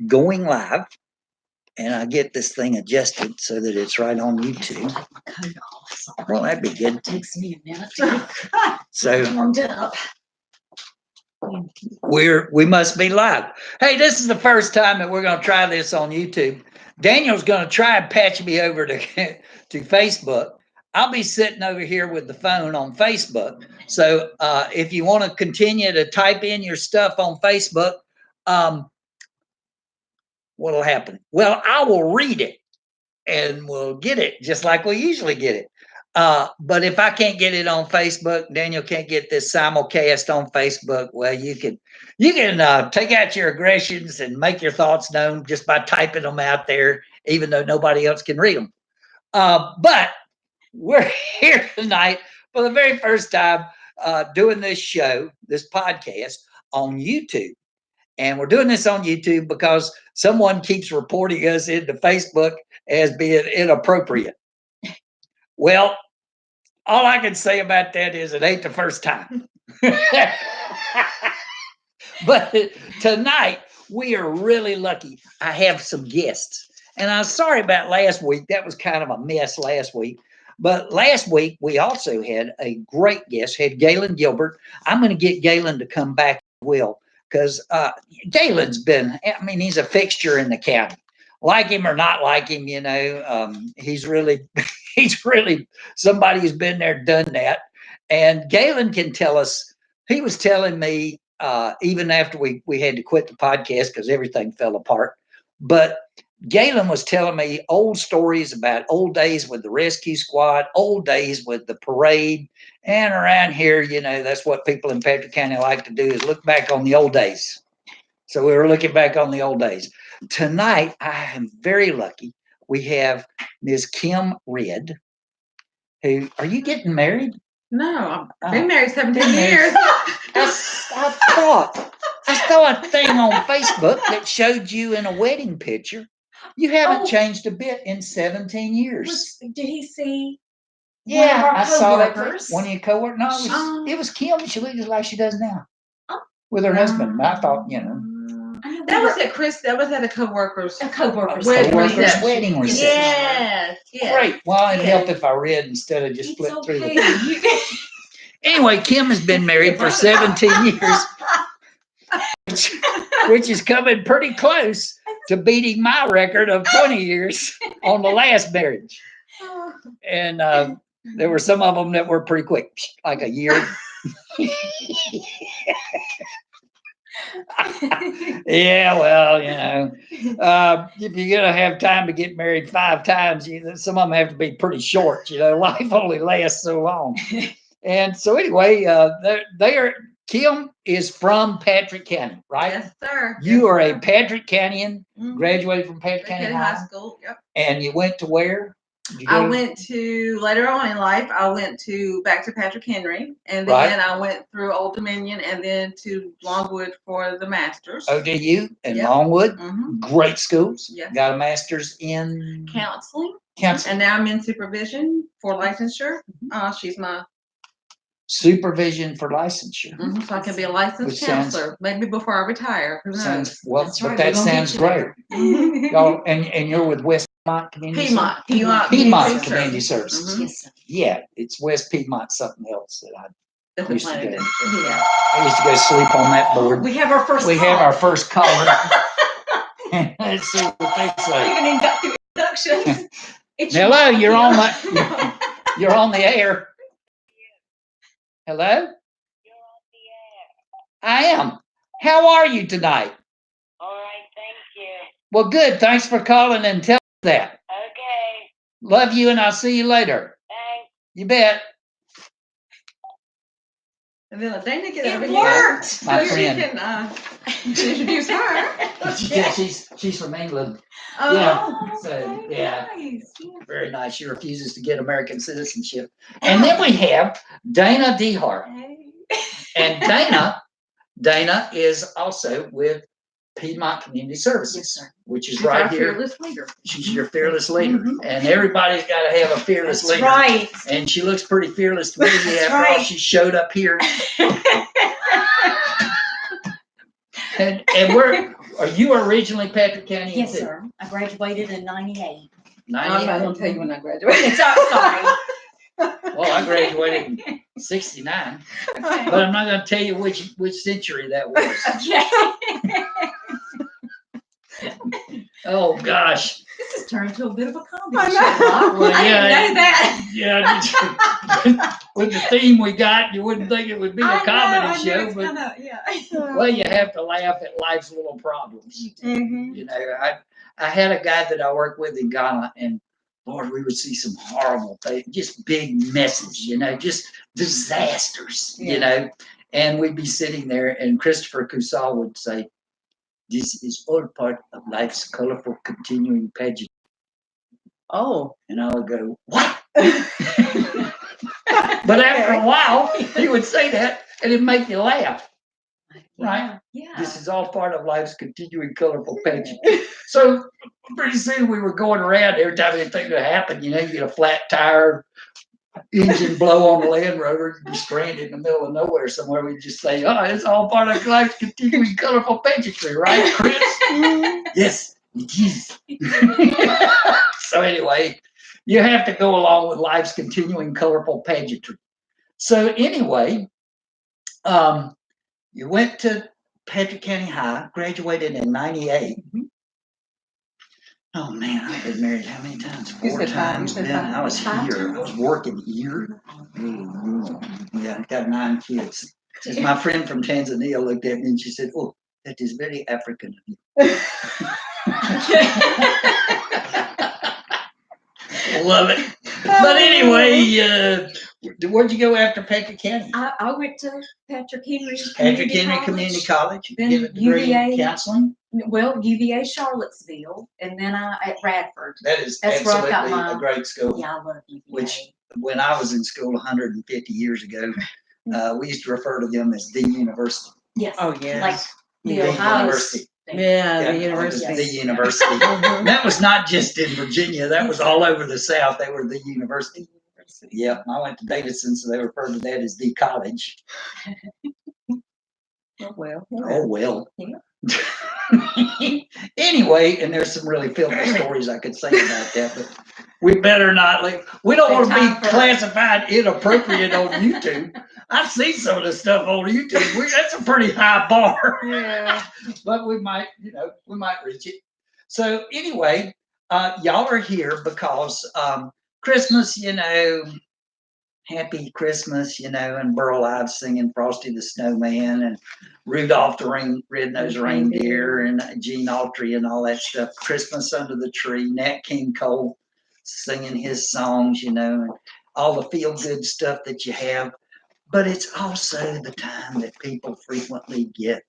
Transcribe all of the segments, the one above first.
going live, and I get this thing adjusted so that it's right on YouTube. Well, that'd be good. It takes me a minute to So get warmed up. we must be live. Hey, this is the first time that we're going to try this on YouTube. Daniel's going to try and patch me over to Facebook. I'll be sitting over here with the phone on Facebook. So if you want to continue to type in your stuff on Facebook, what'll happen? Well, I will read it and we'll get it just like we usually get it. But if I can't get it on Facebook, Daniel can't get this simulcast on Facebook. Well, you can take out your aggressions and make your thoughts known just by typing them out there, even though nobody else can read them. But we're here tonight for the very first time doing this show, this podcast on YouTube. And we're doing this on YouTube because someone keeps reporting us into Facebook as being inappropriate. Well, all I can say about that is it ain't the first time. But tonight, we are really lucky. I have some guests. And I'm sorry about last week. That was kind of a mess last week. But last week, we also had a great guest, had Galen Gilbert. I'm going to get Galen to come back as well, because Galen's been, I mean, he's a fixture in the county. Like him or not like him, you know, he's really somebody who's been there, done that. And Galen can tell us, he was telling me, even after we had to quit the podcast because everything fell apart, but Galen was telling me old stories about old days with the rescue squad, old days with the parade. And around here, you know, that's what people in Patrick County like to do, is look back on the old days. So we were looking back on the old days. Tonight, I am very lucky. We have Ms. Kim Red, who, are you getting married? No, I've been married 17 years. I saw a thing on Facebook that showed you in a wedding picture. You haven't changed a bit in 17 years. Did he see? Yeah, I saw that. One of your coworkers? No, it was Kim. She looked just like she does now with her husband. I thought, you know. That was at Chris. That was at a coworker's. Wedding reception. Yes. Great. Well, it'd help if I read instead of just flip through the. Anyway, Kim has been married for 17 years, which is coming pretty close to beating my record of 20 years on the last marriage. And there were some of them that were pretty quick, like a year. Yeah, well, you know, if you're going to have time to get married 5 times, some of them have to be pretty short. You know, life only lasts so long. And so anyway, Kim is from Patrick County, right? Yes, sir. You are a Patrick Countyan, graduated from Patrick County High School. Yep. And you went to where? I went to, later on in life, I went back to Patrick Henry, and then I went through Old Dominion and then to Longwood for the master's. ODU and Longwood, great schools. Yep. Got a master's in counseling. And now I'm in supervision for licensure. She's my supervision for licensure. So I can be a licensed counselor, maybe before I retire. Who knows? That sounds great. Y'all, and you're with West Piedmont Community Piedmont Community Services. Yeah, it's West Piedmont something else that I used to go. I used to go sleep on that board. We have our first. Our first caller. Let's see what they say. Even got the introduction. Hello, you're on the air. Hello? You're on the air. I am. How are you tonight? All right, thank you. Well, good. Thanks for calling and telling us that. Okay. Love you, and I'll see you later. Thanks. You bet. And then Dana get over here. My friend. You can introduce her. Yeah, she's from England. Oh, yeah. So yeah, nice. Very nice. She refuses to get American citizenship. And then we have Dana DeHart. And Dana is also with Piedmont Community Services, which is right here. Fearless leader. She's your fearless leader, and everybody's got to have a fearless leader. Right. And she looks pretty fearless to me after all she showed up here. And Are you originally Patrick County? Yes, sir. I graduated in 98. I'm not 98. gonna tell you when I graduated. Sorry. Well, I graduated in 69, Okay. but I'm not going to tell you which century that was. Okay. Oh gosh. This has turned into a bit of a comedy I show. know. Doc. Well, I yeah, didn't know that. Yeah, with the theme we got, you wouldn't think it would be a comedy show, but well, you have to laugh at life's little problems. Mhm. You know, I had a guy that I worked with in Ghana, and Lord, we would see some horrible things, just big messes, you know, just disasters, you know, and we'd be sitting there, and Christopher Kusal would say, "This is all part of life's colorful continuing pageant." Oh. And I would go, "What?" But after a while, he would say that, and it'd make you laugh. Right? Yeah. This is all part of life's continuing colorful pageant. So pretty soon we were going around every time anything would happen, you know, you get a flat tire, engine blow on the Land Rover, you'd be stranded in the middle of nowhere somewhere. We'd just say, "Oh, it's all part of life's continuing colorful pageantry, right, Chris?" Yes, it is. So anyway, you have to go along with life's continuing colorful pageantry. So anyway, you went to Patrick County High, graduated in 98. Oh man, I've been married how many times? You 4 said five, times. you said Then five. I was here. I was working here. Yeah, I got 9 kids. As my friend from Tanzania looked at me and she said, "Oh, that is very African of you." Love it. But anyway, where'd you go after Patrick County? I went to Patrick Henry Patrick Henry Community College. Then Get a degree in UVA. counseling. Well, UVA Charlottesville, and then I at Radford. That is That's where I got absolutely a my- great school. Yeah, I love UVA. Which, when I was in school 150 years ago, we used to refer to them as the university. Yes. Oh, yes. Like the The Ohio university. State. Yeah, the Yeah, university. The university. Mhm. That was not just in Virginia. That was all over the South. They were the university. University. Yep. I went to Davidson, so they referred to that as the college. Oh, well. Oh well. Yeah. Anyway, and there's some really filthy stories I could say about that, but we better not. We don't want to be classified inappropriate on YouTube. I've seen some of the stuff on YouTube. That's a pretty high bar. Yeah. But we might, we might reach it. So anyway, y'all are here because Christmas, Happy Christmas, and Burl Ives singing Frosty the Snowman and Rudolph the Red-Nosed Reindeer and Gene Autry and all that stuff. Christmas Under the Tree, Nat King Cole singing his songs, and all the feel-good stuff that you have. But it's also the time that people frequently get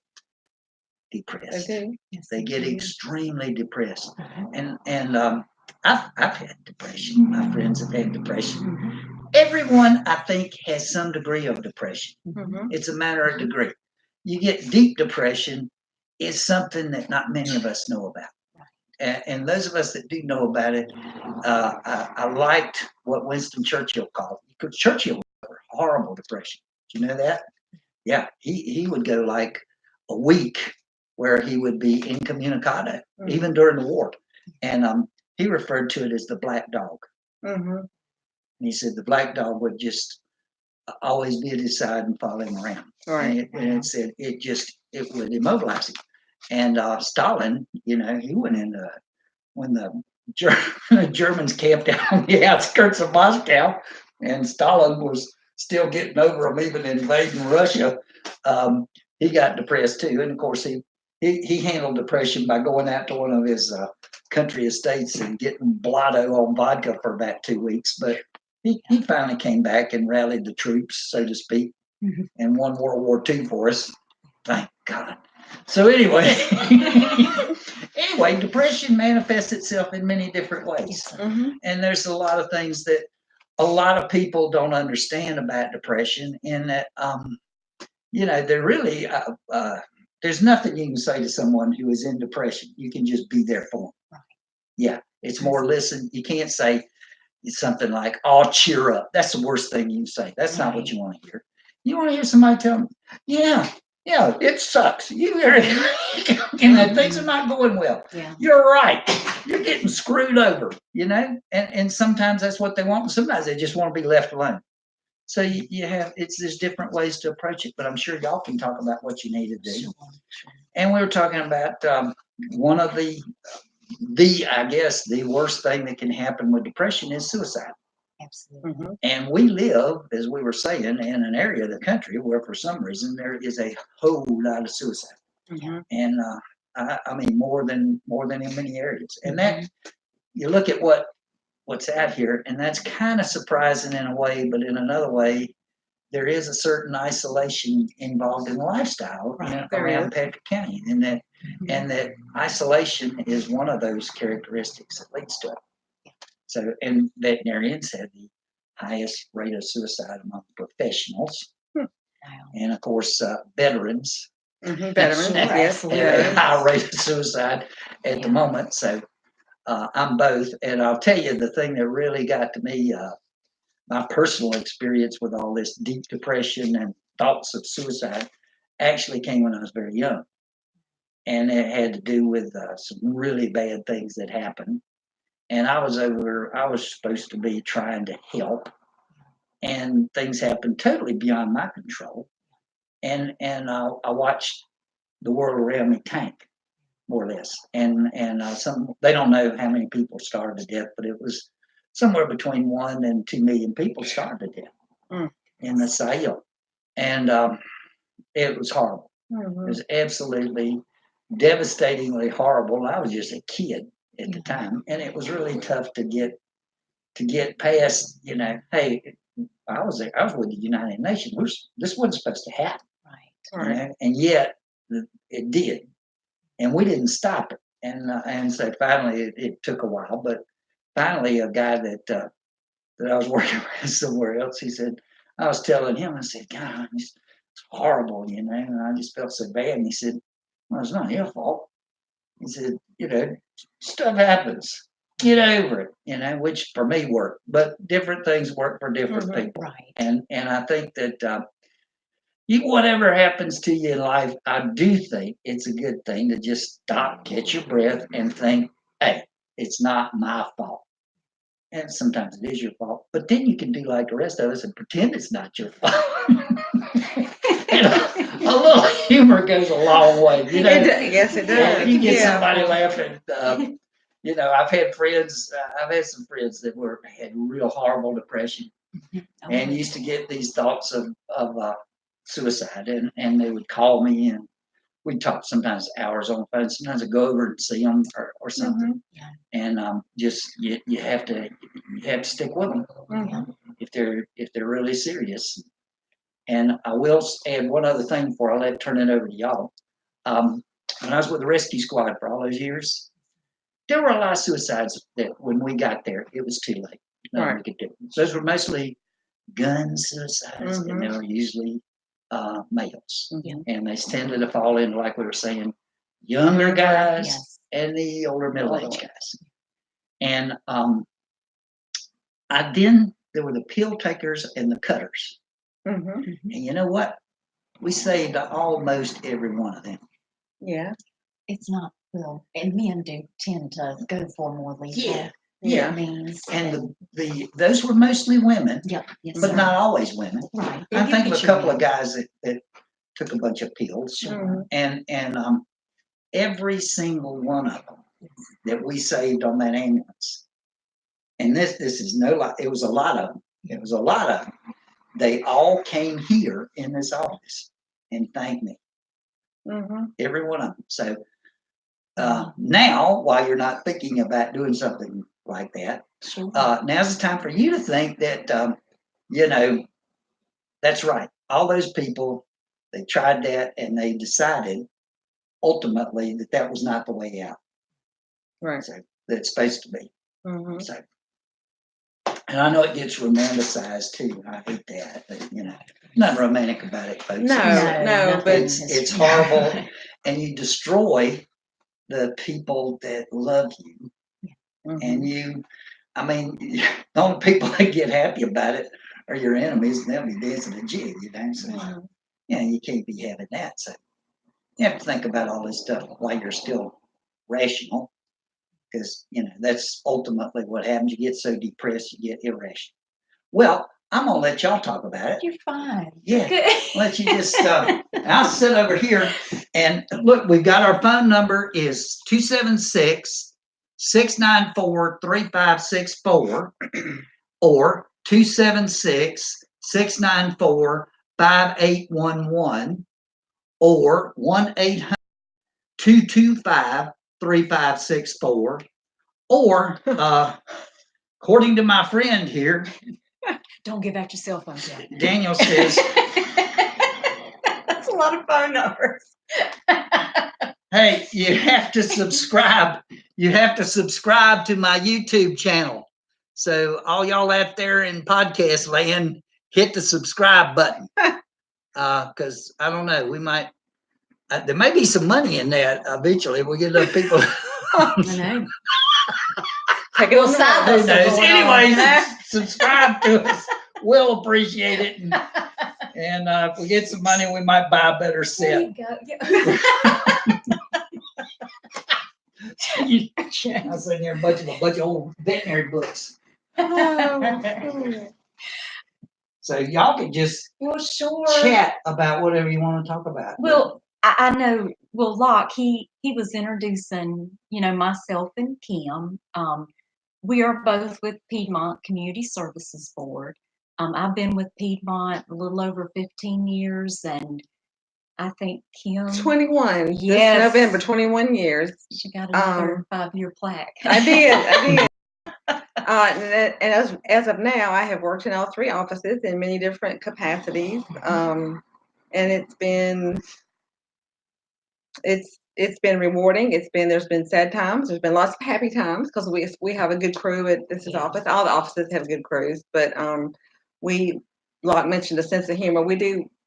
depressed. Okay. They get extremely depressed. And I've had depression. My friends have had depression. Everyone, I think, has some degree of depression. Mhm. It's a matter of degree. You get deep depression is something that not many of us know about. And those of us that do know about it, I liked what Winston Churchill called it. Because Churchill had horrible depression. Do you know that? Yeah, he would go like a week where he would be incommunicado, even during the war. And he referred to it as the black dog. Mhm. And he said the black dog would just always be at his side and follow him around. Right. And it said it would immobilize him. And Stalin, he went into when the Germans camped out on the outskirts of Moscow, and Stalin was still getting over them, even invading Russia. He got depressed too, and of course he handled depression by going out to one of his country estates and getting blotto on vodka for about 2 weeks. But he finally came back and rallied the troops, so to speak, and won World War II for us. Thank God. So anyway, depression manifests itself in many different ways. Mhm. And there's a lot of things that a lot of people don't understand about depression, in that, they're really, there's nothing you can say to someone who is in depression. You can just be there for them. Yeah, it's more listen. You can't say something like, "Oh, cheer up." That's the worst thing you can say. That's not what you want to hear. You want to hear somebody tell them, "Yeah, it sucks. Things are not going well. Yeah. You're right. You're getting screwed over, and sometimes that's what they want. Sometimes they just want to be left alone. So you have, there's different ways to approach it, but I'm sure y'all can talk about what you need to do. Sure. And we were talking about one of I guess, the worst thing that can happen with depression is suicide. Absolutely. And we live, as we were saying, in an area of the country where for some reason there is a whole lot of suicide. And I mean, more than in many areas. And that, you look at what's out here, and that's kind of surprising in a way, but in another way, there is a certain isolation involved in lifestyle around Patrick County, and that isolation is one of those characteristics that leads to it. So, and veterinarians have the highest rate of suicide among professionals, and of course, veterans. Veterans, yes, have a high rate of suicide at the moment. So, I'm both, and I'll tell you the thing that really got to me. My personal experience with all this deep depression and thoughts of suicide actually came when I was very young. And it had to do with some really bad things that happened. And I was supposed to be trying to help, and things happened totally beyond my control. And I watched the world around me tank, more or less. And they don't know how many people starved to death, but it was somewhere between 1 and 2 million people starved to death in the Sahel. And it was horrible. It was absolutely devastatingly horrible. I was just a kid at the time, and it was really tough to get past. Hey, I was with the United Nations. This wasn't supposed to happen, Right. and yet it did, and we didn't stop it. And so finally, it took a while, but finally, a guy that I was working with somewhere else, he said, I was telling him, I said, God, it's horrible, and I just felt so bad. And he said, well, it's not your fault. He said, stuff happens. Get over it, which for me worked, but different things work for different people. Right. And I think that whatever happens to you in life, I do think it's a good thing to just stop, catch your breath, and think, hey, it's not my fault. And sometimes it is your fault, but then you can do like the rest of us and pretend it's not your fault. A little humor goes a long way. Yes, it does. You get somebody laughing. I've had friends. I've had some friends that had real horrible depression, and used to get these thoughts of suicide, and they would call me, and we'd talk sometimes hours on the phone. Sometimes I'd go over and see them or something. And just you have to stick with them if they're really serious. And I will add one other thing before I turn it over to y'all. When I was with the rescue squad for all those years, there were a lot of suicides that when we got there, it was too late. Nothing we could do. Those were mostly gun suicides, and they were usually males, and they tended to fall into, like we were saying, younger guys and the older middle-aged guys. And then there were the pill takers and the cutters. And you know what? We saved almost every one of them. Yeah. It's not, well, and men do tend to go for more lethal means. And those were mostly women, but not always women. Right. I think of a couple of guys that took a bunch of pills, and every single one of them that we saved on that ambulance. And this is no lie. It was a lot of them. They all came here in this office and thanked me. Every one of them. So now, while you're not thinking about doing something like that, now's the time for you to think that, that's right. All those people, they tried that and they decided ultimately that was not the way out. Right. So that it's supposed to be. So, and I know it gets romanticized too. I hate that, but nothing romantic about it, folks. No, but it's horrible, and you destroy the people that love you, and the only people that get happy about it are your enemies, and they'll be dancing a jig, So you can't be having that. So you have to think about all this stuff while you're still rational, because that's ultimately what happens. You get so depressed, you get irrational. Well, I'm gonna let y'all talk about it. You're fine. Yeah, Good. let you just. I'll sit over here and look. We've got our phone number is 276-694-3564 or 276-694-5811 or 1-800-225-3564 or according to my friend here, Don't give out your cell phone, Jack. Daniel says, That's a lot of phone numbers. hey, you have to subscribe. You have to subscribe to my YouTube channel. So all y'all out there in podcast land, hit the subscribe button. Because I don't know, we might, there may be some money in that eventually. We get enough people. I know. Take it on the Side road. Who hustle knows? going on, Anyway, you know? subscribe to us. We'll appreciate it. And if we get some money, we might buy a better There set. you go. I was in there a bunch of old veterinary books. So y'all can just Well, sure. chat about whatever you want to talk about. Well, I know. Well, Locke, he was introducing, myself and Kim. We are both with Piedmont Community Services Board. I've been with Piedmont a little over 15 years, and I think Kim. 21. Yes. This November, 21 years. She got another 5-year plaque. I did. And as of now, I have worked in all 3 offices in many different capacities. And it's been rewarding. There's been sad times. There's been lots of happy times because we have a good crew at this office. All the offices have good crews, but Locke mentioned a sense of humor.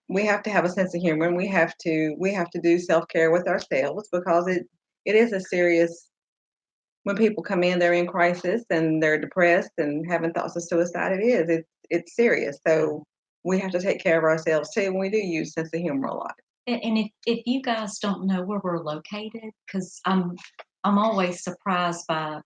We have to have a sense of humor, and we have to do self-care with ourselves, because it is a serious. When people come in, they're in crisis and they're depressed and having thoughts of suicide. It's serious. So we have to take care of ourselves too. And we do use sense of humor a lot. And if you guys don't know where we're located, because I'm always surprised by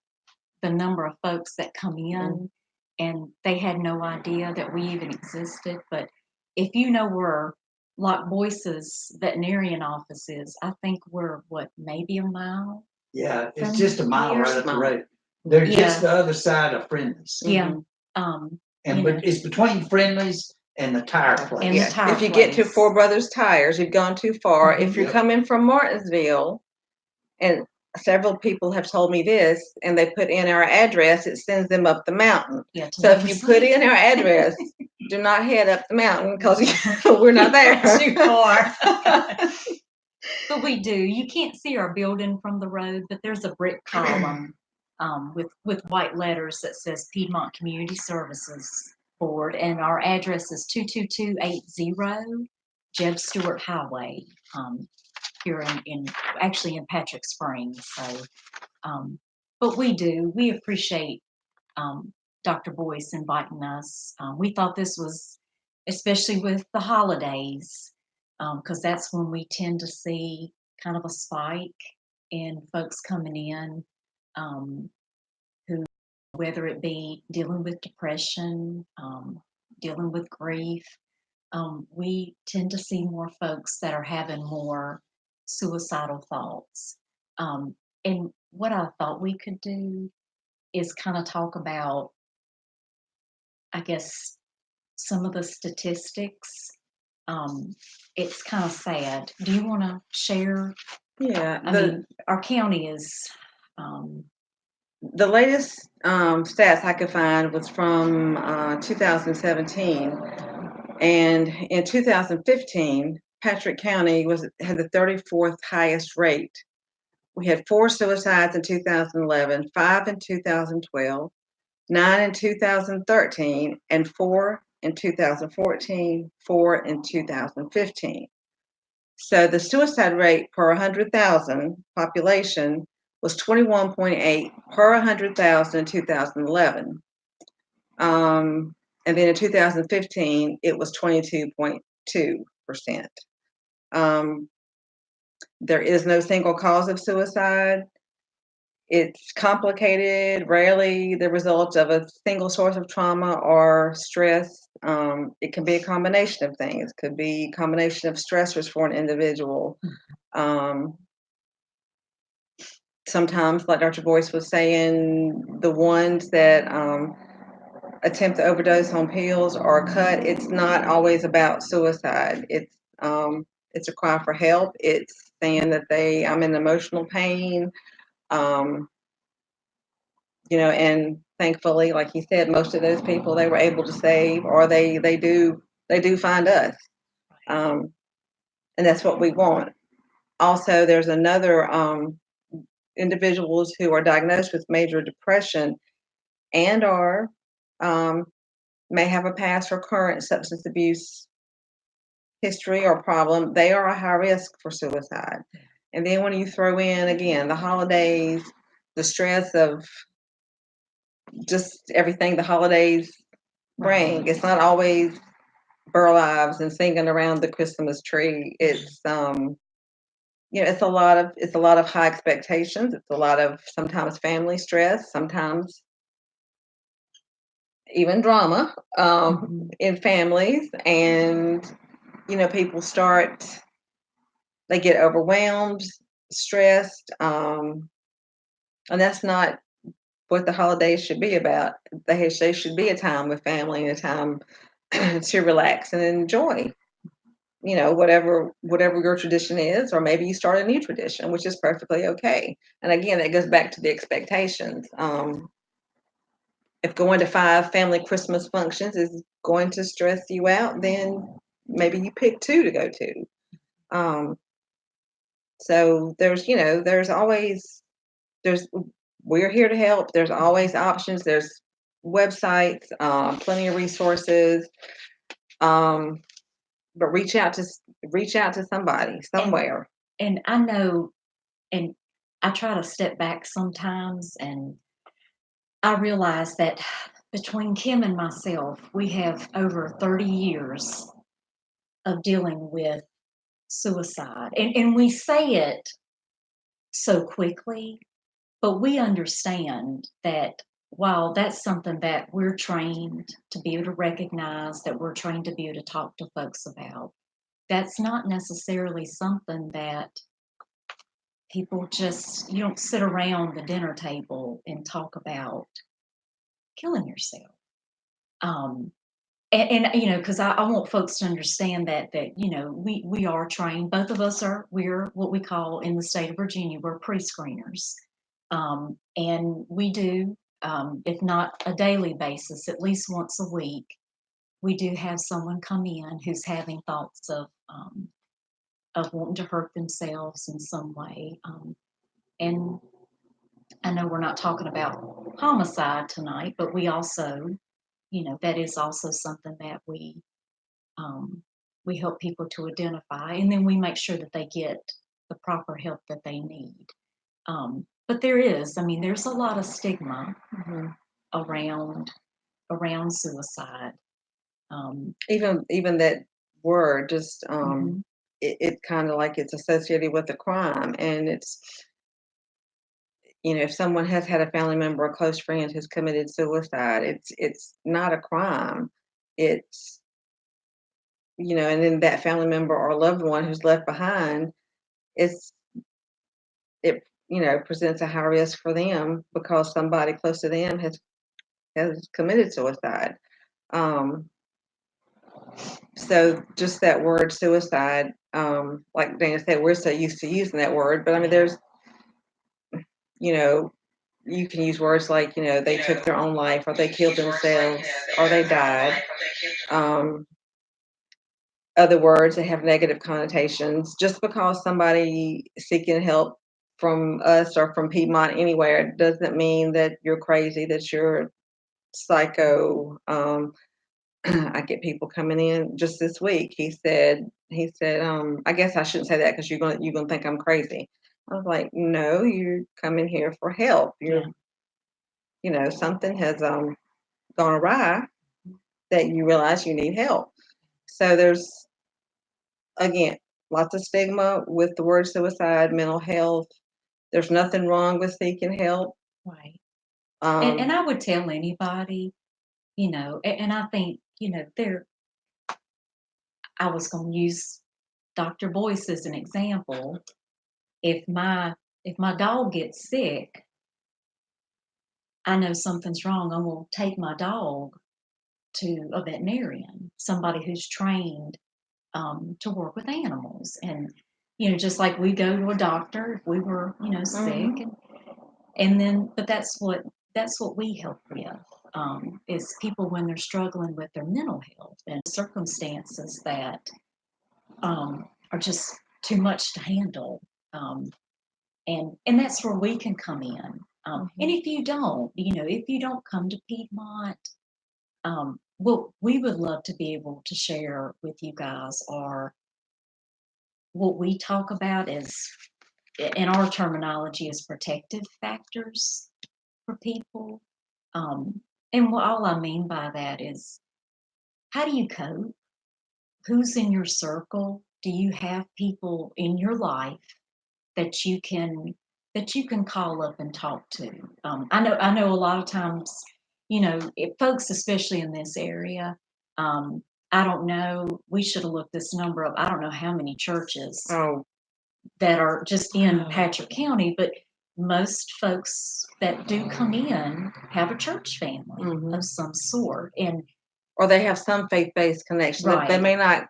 the number of folks that come in and they had no idea that we even existed. But if you know where Locke Boyce's veterinarian office is, I think we're maybe a mile. Yeah, it's from just a mile here. right up the road. They're Yeah. just the other side of Friendly's. Yeah. And you know. it's between Friendly's and the tire place. And the tire If you get to place. Four Brothers Tires, you've gone too far. If you're Yep. coming from Martinsville, and several people have told me this, and they put in our address, it sends them up the mountain. Yeah, So if you put in our address, do not head up the mountain, because we're not there. Too far. But we do. You can't see our building from the road, but there's a brick column with white letters that says Piedmont Community Services Board, and our address is 22280 Jeb Stewart Highway here in Patrick Springs. So, but we appreciate Dr. Boyce inviting us. We thought this was, especially with the holidays, because that's when we tend to see kind of a spike in folks coming in who, whether it be dealing with depression, dealing with grief, we tend to see more folks that are having more suicidal thoughts. And what I thought we could do is kind of talk about, I guess, some of the statistics. It's kind of sad. Do you want to share? Yeah. I mean, our county is. The latest stats I could find was from 2017, and in 2015, Patrick County had the 34th highest rate. We had 4 suicides in 2011, 5 in 2012, 9 in 2013, and 4 in 2014, 4 in 2015. So the suicide rate per 100,000 population was 21.8 per 100,000 in 2011. And then in 2015, it was 22.2 100%. There is no single cause of suicide. It's complicated, rarely the result of a single source of trauma or stress. It can be a combination of things. It could be a combination of stressors for an individual. Sometimes, like Dr. Boyce was saying, the ones that attempt to overdose on pills or cut, it's not always about suicide. It's a cry for help. It's saying that I'm in emotional pain. And thankfully, like he said, most of those people they were able to save, or they do find us, and that's what we want. Also, there's another individuals who are diagnosed with major depression and may have a past or current substance abuse history or problem. They are a high risk for suicide. And then when you throw in again the holidays, the stress of just everything the holidays bring, it's not always burl ives and singing around the Christmas tree. It's it's a lot of high expectations. It's a lot of sometimes family stress, sometimes even drama in families, and people they get overwhelmed, stressed, and that's not what the holidays should be about. They should be a time with family and a time to relax and enjoy. Whatever your tradition is, or maybe you start a new tradition, which is perfectly okay. And again, that goes back to the expectations. If going to 5 family Christmas functions is going to stress you out, then maybe you pick 2 to go to. So we're here to help. There's always options. There's websites, plenty of resources. But reach out to somebody somewhere. And I know, and I try to step back sometimes, and I realize that between Kim and myself, we have over 30 years of dealing with suicide. And we say it so quickly, but we understand that while that's something that we're trained to be able to recognize, that we're trained to be able to talk to folks about, that's not necessarily something that people you don't sit around the dinner table and talk about killing yourself. Because I want folks to understand that we are trained. Both of us we're what we call in the state of Virginia, we're pre-screeners, and we do, if not a daily basis, at least once a week, we do have someone come in who's having thoughts of wanting to hurt themselves in some way, and I know we're not talking about homicide tonight, but we also, that is also something that we help people to identify, and then we make sure that they get the proper help that they need. But there's a lot of stigma around suicide. Even that word, just it kind of like it's associated with a crime, and it's if someone has had a family member or close friend who's committed suicide, it's not a crime. It's and then that family member or loved one who's left behind, it presents a high risk for them because somebody close to them has committed suicide. So just that word suicide, like Dana said, we're so used to using that word, but there's you can use words like they took their own life, or they killed themselves, or they died. Other words that have negative connotations. Just because somebody seeking help from us or from Piedmont anywhere doesn't mean that you're crazy, that you're psycho. I get people coming in just this week. He said, I guess I shouldn't say that because you're gonna think I'm crazy. I was like, no, you're coming here for help. Something has gone awry that you realize you need help. So again, lots of stigma with the word suicide, mental health. There's nothing wrong with seeking help. Right. Um, And I would tell anybody, and I think, I was going to use Dr. Boyce as an example. If my dog gets sick, I know something's wrong. I'm going to take my dog to a veterinarian, somebody who's trained to work with animals. And, just like we go to a doctor if we were, sick. And then, but that's what we help with, is people when they're struggling with their mental health and circumstances that are just too much to handle. And that's where we can come in. And if you don't come to Piedmont, well, we would love to be able to share with you guys what we talk about is, in our terminology, is protective factors for people. And all I mean by that is, how do you cope? Who's in your circle? Do you have people in your life that you can call up and talk to? I know a lot of times, folks, especially in this area, I don't know. We should have looked this number up. I don't know how many churches oh, that are just in Patrick County, but most folks that do come in have a church family of some sort. And or they have some faith-based connection. They Right. may not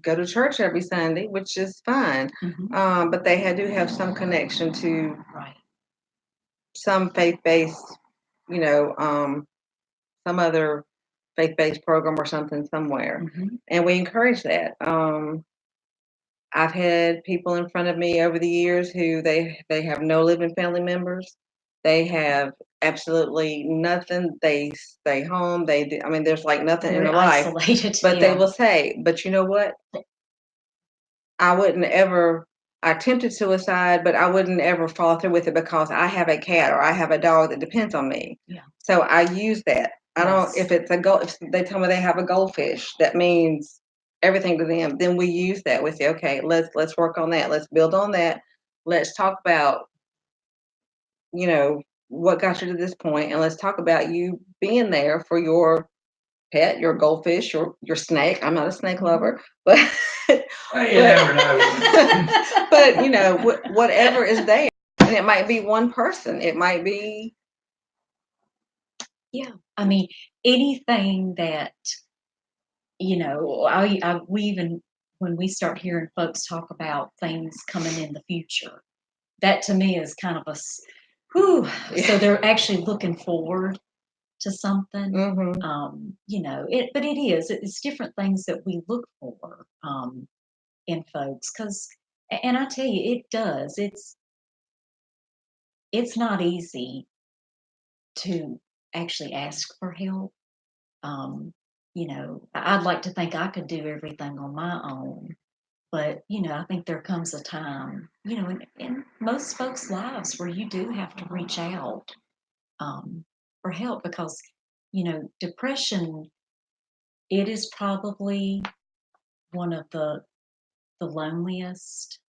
go to church every Sunday, which is fine, but they do have some connection to right, some faith-based, some other faith-based program or something somewhere, and we encourage that. I've had people in front of me over the years who they have no living family members. They have absolutely nothing. They stay home. I mean, there's like nothing in very their life. isolated. But they Yeah. will say, but you know what? I wouldn't ever, I attempted suicide, but I wouldn't ever follow through with it because I have a cat or I have a dog that depends on me. Yeah. So I use that. I don't, Yes. if it's if they tell me they have a goldfish, that means everything to them. Then we use that. We say, okay, let's work on that. Let's build on that. Let's talk about, what got you to this point, and let's talk about you being there for your pet, your goldfish, your snake. I'm not a snake lover, but Well, you never know. but whatever is there, and it might be one person. It might be Yeah. I mean, anything that, we even, when we start hearing folks talk about things coming in the future, that to me is kind of whew. So they're actually looking forward to something. But it's different things that we look for in folks, and I tell you, it does. It's not easy to actually ask for help. I'd like to think I could do everything on my own, but I think there comes a time, in most folks' lives where you do have to reach out for help, because depression, it is probably one of the loneliest,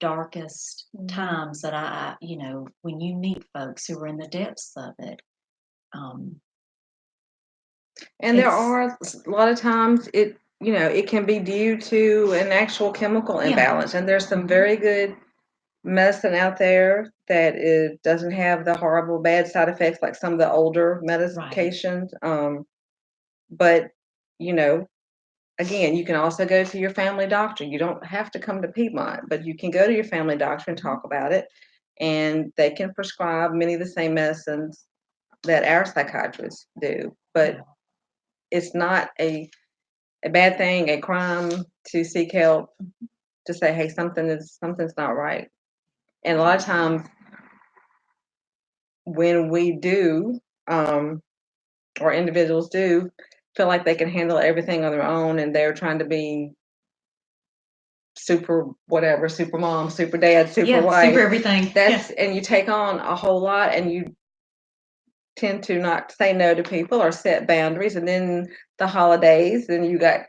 darkest times that when you meet folks who are in the depths of it. and there are a lot of times it can be due to an actual chemical imbalance, and there's some very good medicine out there that it doesn't have the horrible bad side effects like some of the older medications. But again, you can also go to your family doctor. You don't have to come to Piedmont, but you can go to your family doctor and talk about it, and they can prescribe many of the same medicines that our psychiatrists do. But it's not a bad thing, a crime to seek help, to say, hey, something's not right. And a lot of times when we do, or individuals do feel like they can handle everything on their own, and they're trying to be super whatever, super mom, super dad, super wife, super everything. And you take on a whole lot, and you tend to not say no to people or set boundaries, and then the holidays, and you got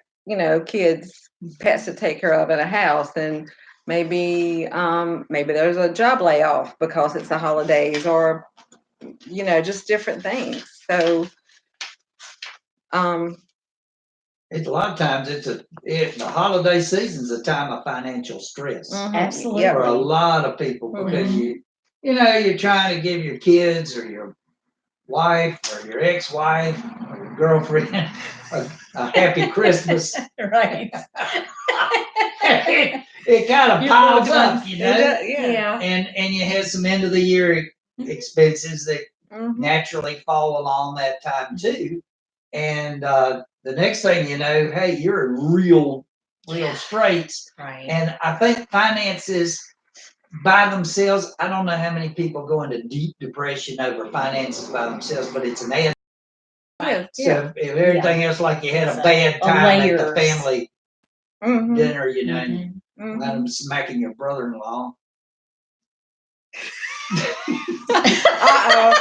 kids, pets to take care of in a house, and maybe there's a job layoff because it's the holidays, or just different things. So It's a lot of times the holiday season's a time of financial stress Absolutely. Yeah. for a lot of people because Mhm. you're trying to give your kids or your wife or your ex-wife or your girlfriend a happy Christmas. Right. It kind of Your piles loved up, ones. Yeah. and you have some end of the year expenses that Mhm. naturally fall along that time too. And the next thing you know, hey, you're in real straits. Right. And I think finances by themselves, I don't know how many people go into deep depression over finances by themselves, but it's an add. Yeah. So if everything else, like you had a bad A time at the layers. family Mhm. dinner, and Mhm. Mhm. let them smacking your brother-in-law. Uh-oh.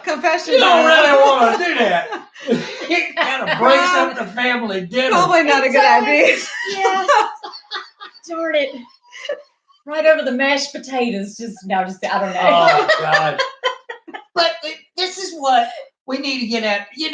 Confession. You don't really want to do that. It kind of breaks up the family dinner. Probably not a good idea. Yeah. Darn it. Right over the mashed potatoes. I don't know. Oh God! But this is what we need to get at. You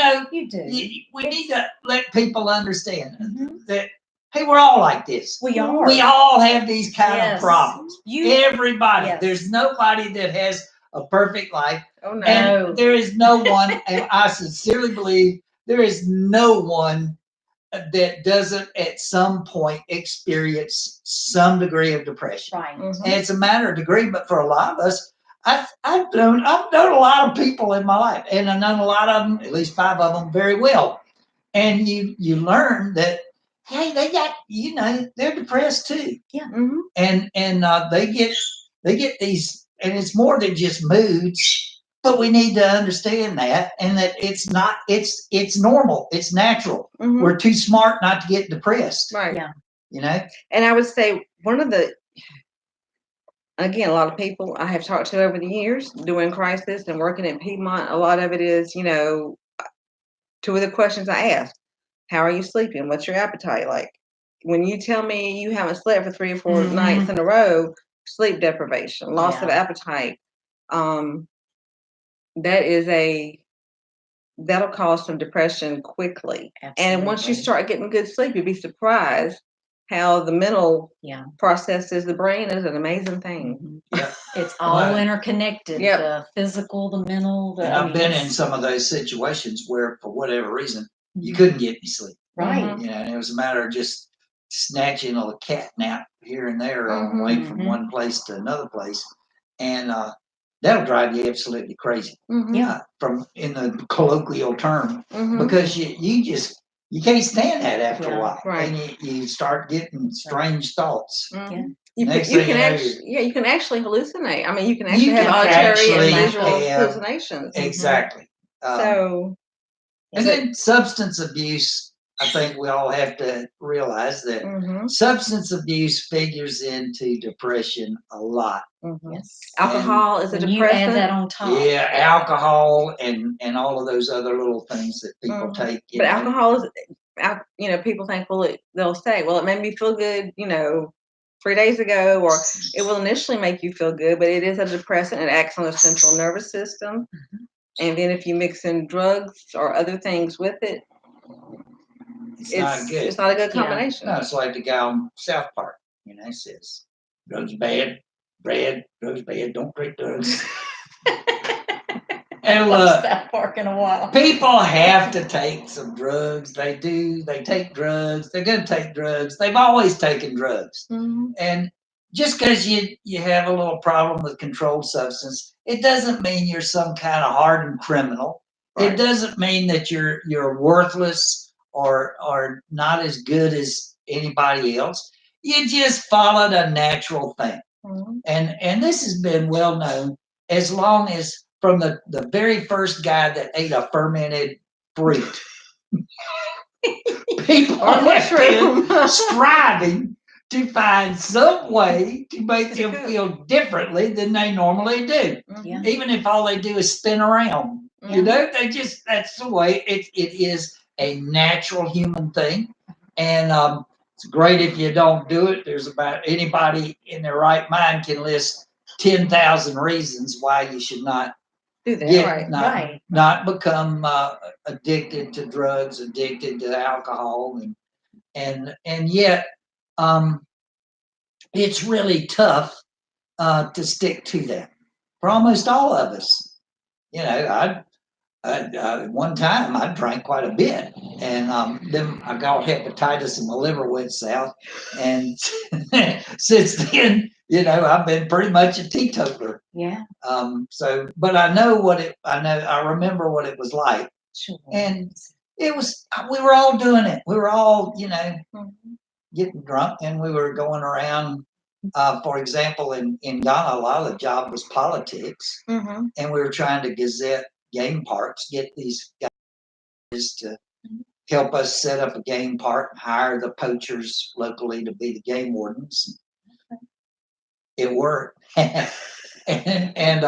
do. We need to let people understand Mhm. that hey, we're all like this. We are. We all have these kind Yes. of problems. Everybody. Yes. There's nobody that has a perfect life. Oh no. And there is no one, and I sincerely believe there is no one that doesn't at some point experience some degree of depression. Right. Mhm. And it's a matter of degree, but for a lot of us, I've known a lot of people in my life, and I've known a lot of them, at least 5 of them, very well. And you learn that hey, they got they're depressed too. Yeah. Mhm. And they get these, and it's more than just moods. But we need to understand that, and that it's not. It's normal. It's natural. Mhm. We're too smart not to get depressed. Right. Yeah. And I would say again, a lot of people I have talked to over the years doing crisis and working at Piedmont, a lot of it is, two of the questions I ask: how are you sleeping? What's your appetite like? When you tell me you haven't slept for 3 or 4 Mhm. nights in a row, sleep deprivation, loss of Yeah. appetite, that'll cause some depression quickly. And once you Absolutely. start getting good sleep, you'd be surprised how the mental processes. The brain is an amazing thing. Mhm. Yep. It's all interconnected. Yep. The physical, the mental. And I've been in some of those situations where, for whatever reason, you Mhm. couldn't get any sleep. Right. Mhm. And it was a matter of just snatching a cat nap here and there on the way from Mhm. one place to another place, and that'll drive you absolutely crazy. Mhm. Yeah. From in the colloquial term, Mhm. because you can't stand that after a Yeah. while, Right. and you start getting strange thoughts. Mhm. Yeah. You Next can thing you know, you can actually hallucinate. I mean, you can You actually have can auditory actually and visual have- hallucinations. Exactly. So, And then substance abuse, I think we all have to realize that mhm. substance abuse figures into depression a lot. Mhm. Yes. Alcohol is a When you add depressant. that on top. Yeah, alcohol and all of those other little things that people Mhm. take. But alcohol is, people think, they'll say, well, it made me feel good, 3 days ago, or it will initially make you feel good, but it is a depressant. It acts on the central nervous system. Mhm. And then if you mix in drugs or other things with it, it's not good. It's not a good Yeah. combination. No, it's like the guy on South Park, says, drugs bad, drugs bad, don't drink drugs. And Watched that park in a while. people have to take some drugs. They do. They take drugs. They're going to take drugs. They've always taken drugs. Mhm. And just because you have a little problem with controlled substance, it doesn't mean you're some kind of hardened criminal. Right. It doesn't mean that you're worthless or not as good as anybody else. You just followed a natural thing. Mhm. And this has been well known as long as from the very first guy that ate a fermented fruit. People Or have been mushroom. striving to find some way to make them feel differently than they normally do. Mhm. Yeah. Even if all they do is spin around You know, that's the way it is a natural human thing. And it's great if you don't do it. There's about anybody in their right mind can list 10,000 reasons why you should not Do that, not become addicted to drugs, addicted to alcohol, and yet it's really tough to stick to that for almost all of us. You know, one time I drank quite a bit, and then I got hepatitis and my liver went south, and since then, you know, I've been pretty much a teetotaler. Yeah. So, but I remember what it was like, Sure. and we were all doing it. We were all, you know, getting drunk, and we were going around. For example, in Ghana, a lot of the job was politics, and we were trying to gazette game parks, get these guys to help us set up a game park, hire the poachers locally to be the game wardens. It worked. and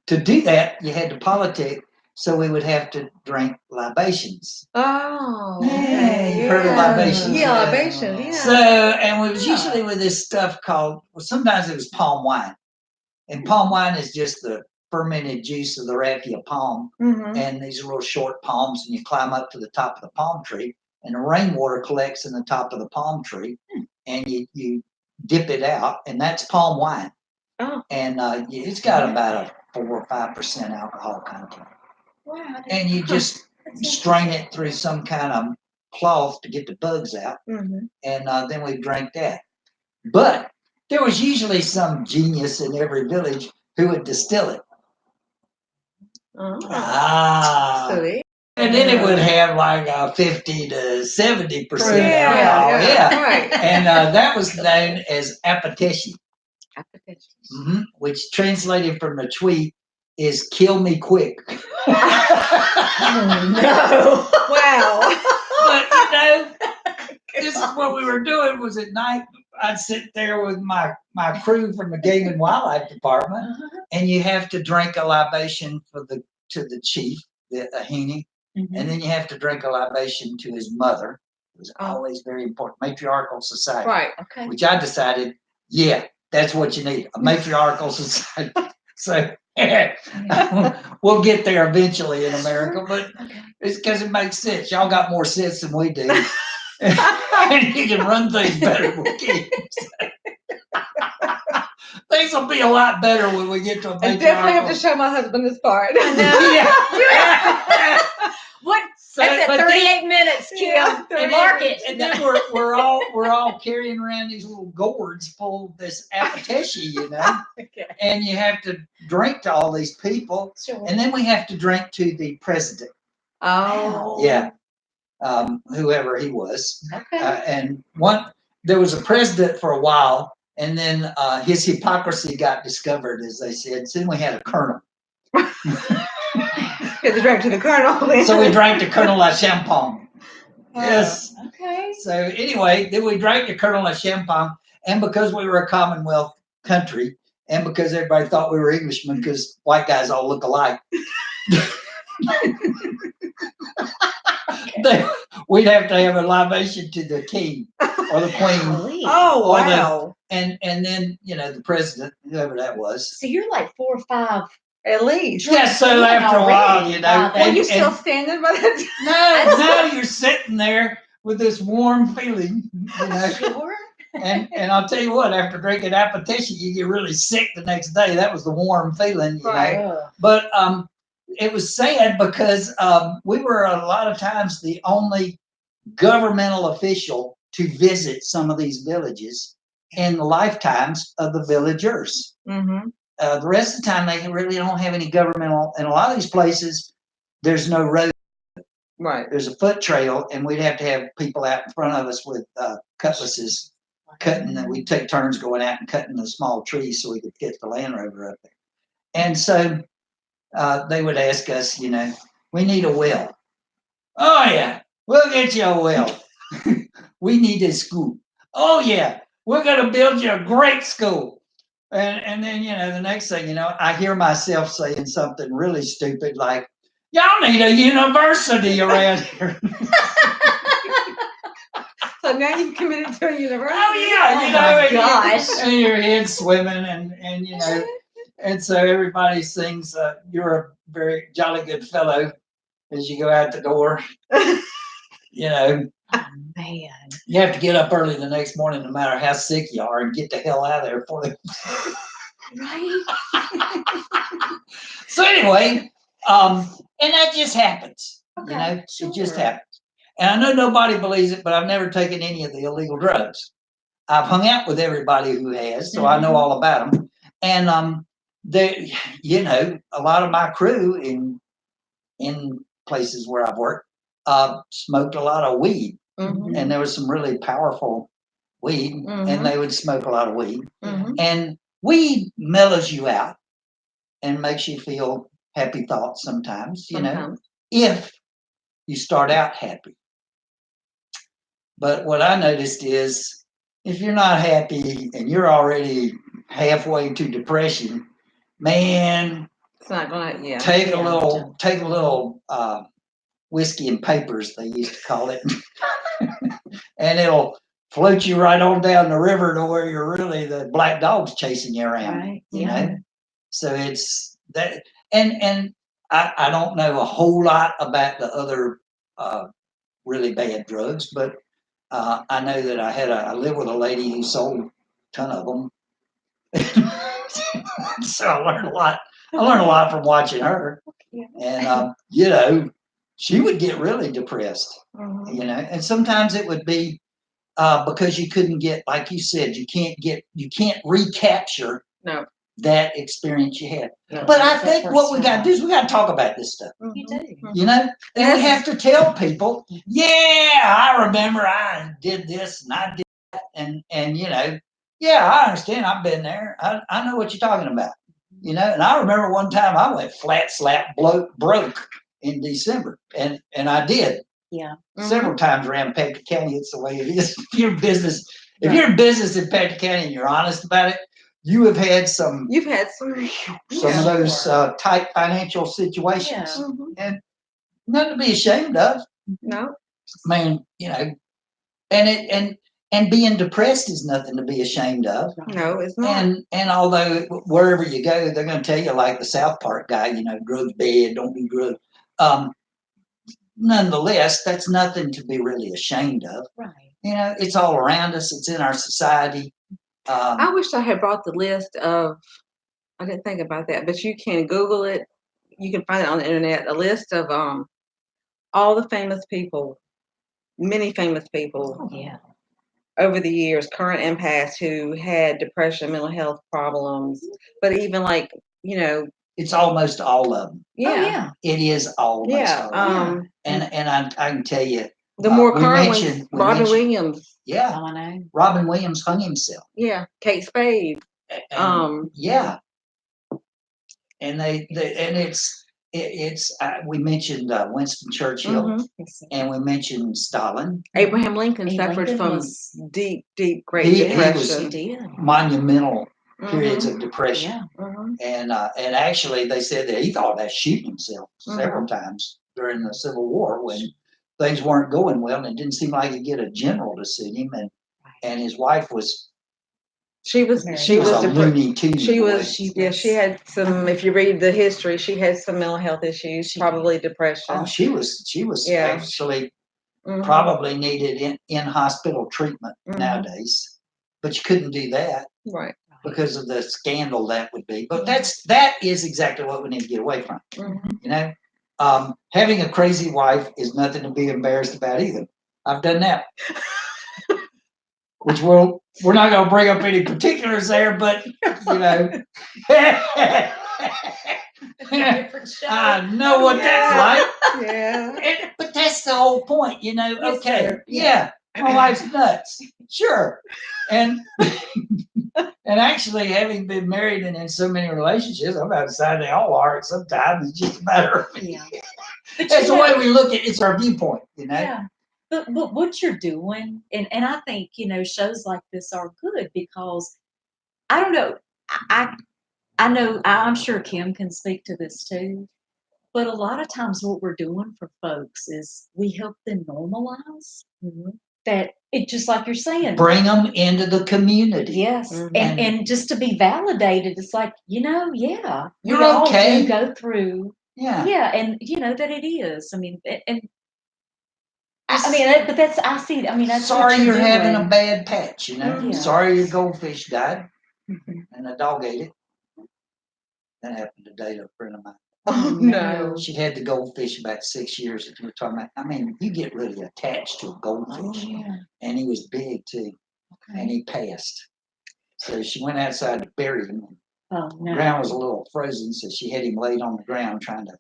to do that, you had to politic, so we would have to drink libations. Oh, Yeah, you heard of libations? Yeah, libations, yeah. So, and it was usually with this stuff called, well, sometimes it was palm wine. And palm wine is just the fermented juice of the raffia palm. And these are little short palms, and you climb up to the top of the palm tree, and the rainwater collects in the top of the palm tree, and you dip it out, and that's palm wine. Oh. And it's got about a 4 or 5% alcohol content. Wow. And you just strain it through some kind of cloth to get the bugs out, and then we drank that. But there was usually some genius in every village who would distill it. And then it would have like a 50 to 70% alcohol. Right. And that was known as apateshi, which translated from the Twi is "kill me quick." No. Wow. But you know, this is what we were doing. Was at night, I'd sit there with my crew from the Game and Wildlife Department, and you have to drink a libation to the chief, the ahini, and then you have to drink a libation to his mother. It was always very important, matriarchal society. Right. Okay. Which I decided, yeah, that's what you need, a matriarchal society. So we'll get there eventually in America, but it's because it makes sense. Y'all got more sense than we do. And you can run things better than we can. Things will be a lot better when we get to a I definitely have to show my husband this part. What? So, That's at 38 minutes, Kim. And mark it. And then we're all carrying around these little gourds full of this apateshi, you know. And you have to drink to all these people, and then we have to drink to the president. Oh. Yeah. Whoever he was. Okay. And there was a president for a while, and then his hypocrisy got discovered, as they said. So then we had a colonel. You had to drink to the colonel. So we drank to Colonel La Champagne. Yes. Okay. So anyway, then we drank to Colonel La Champagne, and because we were a Commonwealth country, and because everybody thought we were Englishmen, because white guys all look alike, we'd have to have a libation to the king or the queen. Oh, wow. And then, you know, the president, whoever that was. So you're like 4 or 5. At least. Yeah, so after a while, you know. Were you still standing by that? No, you're sitting there with this warm feeling, you know. Sure. And I'll tell you what, after drinking apateshi, you get really sick the next day. That was the warm feeling, you know. But it was sad because we were a lot of times the only governmental official to visit some of these villages in the lifetimes of the villagers. The rest of the time, they really don't have any governmental. In a lot of these places, there's no road. Right. There's a foot trail, and we'd have to have people out in front of us with cutlasses cutting. And we'd take turns going out and cutting the small trees so we could get the Land Rover up there. And so they would ask us, you know, we need a well. Oh, yeah, we'll get you a well. We need a school. Oh, yeah, we're going to build you a great school. And then, you know, the next thing, you know, I hear myself saying something really stupid like, Y'all need a university around here. So now you've committed to a university. Oh yeah, Oh my and gosh. and your head's swimming, and and so everybody sings. You're a very jolly good fellow as you go out the door. Man. You have to get up early the next morning, no matter how sick you are, and get the hell out of there before they. Right? So anyway, and that just happens. Okay, It just sure. happens. And I know nobody believes it, but I've never taken any of the illegal drugs. I've hung out with everybody who has, so I know all about them. And they, a lot of my crew in places where I've worked, smoked a lot of weed, Mhm, and there was some really powerful weed, and they would smoke a lot of weed. mhm. And weed mellows you out and makes you feel happy thoughts sometimes, Sometimes. if you start out happy. But what I noticed is if you're not happy and you're already halfway to depression, man, It's not gonna. Yeah. take a Yeah. little whiskey and papers, they used to call it, and it'll float you right on down the river to where you're really the black dog's chasing you around. Right. You Yeah. know, so it's that, and I don't know a whole lot about the other really bad drugs, but I know that I live with a lady who sold a ton of them, so I learned a lot. I learned a lot from watching her, and she would get really depressed, Mhm. and sometimes it would be because you couldn't get, like you said, you can't recapture No. that experience you had. No. But I That think first what we got to time. do is we got to talk about this stuff. You Mhm, do. mhm. And we Yes. have to tell people, yeah, I remember I did this and I did that, and yeah, I understand. I've been there. I know what you're talking about. And I remember one time I went flat slap broke in December, and I did Yeah. several times around Patrick County. It's the way it is. If you're Right. in business in Patrick County and you're honest about it, you have had some You've had some. of those tight financial situations, Yeah. Mhm. and nothing to be ashamed of. No. I mean, and being depressed is nothing to be ashamed of. No, it's not. And although wherever you go, they're going to tell you, like the South Park guy, drugs bad, don't do drugs. Nonetheless, that's nothing to be really ashamed of. Right. It's all around us. It's in our society. I wish I had brought the list of. I didn't think about that, but you can Google it. You can find it on the internet. A list of all the famous people, many famous people Oh, yeah. over the years, current and past, who had depression, mental health problems, but even It's almost all of them. yeah, Oh, yeah. It is almost yeah. all of them. And I can tell you, The more we current mentioned- ones, we Robin mentioned- Williams, yeah, Oh, I know. Robin Williams hung himself. yeah, Kate Spade, And, yeah, and we mentioned Winston Churchill, mhm. and we mentioned Stalin. Abraham Lincoln Abe suffered Lincoln from was- deep, great He was- depression. She did. Monumental periods Mhm, of depression. Yeah. mhm. And actually, they said that he thought about shooting himself several times during the Civil War when things weren't going well, and it didn't seem like he'd get a general to suit him. And his wife was She was Very she was a depre- loony tune. she the way- was yeah, she had some, if you read the history, she had some mental health issues, She probably depression. Oh, she was Yeah. actually Mhm, probably needed in hospital treatment Mhm. nowadays, but you couldn't do that right. because of the scandal that would be. But that is exactly what we need to get away from. Mhm. Having a crazy wife is nothing to be embarrassed about either. I've done that. Which we're not going to bring up any particulars there, but Different show. I know what that's like. Yeah. But that's the whole point, Yes, okay, sir. yeah, my wife's nuts, sure. And and actually, having been married and in so many relationships, I'm about to say they all are. Sometimes it's just a matter of Yeah. But that's you the way know- we look at it's our viewpoint, Yeah. But what you're doing, and I think, shows like this are good because I don't know. I know I'm sure Kim can speak to this too. But a lot of times what we're doing for folks is we help them normalize that it, just like you're saying. Bring them into the community. Yes. Mhm. And just to be validated, it's like, yeah, You're we all okay. do go through. Yeah. Yeah. And that it is. I mean, and I mean, but that's, I see, I mean, that's what Sorry you're having a doing. bad patch, Yeah. Sorry your goldfish died Mhm. and the dog ate it. That happened today to a friend of mine. Oh, no. She had the goldfish about 6 years that you were talking about. I mean, you get really attached to a Oh, goldfish. yeah. And he was big too. And Okay. he passed. So she went outside to bury him. Oh, The no. ground was a little frozen, so she had him laid on the ground trying to,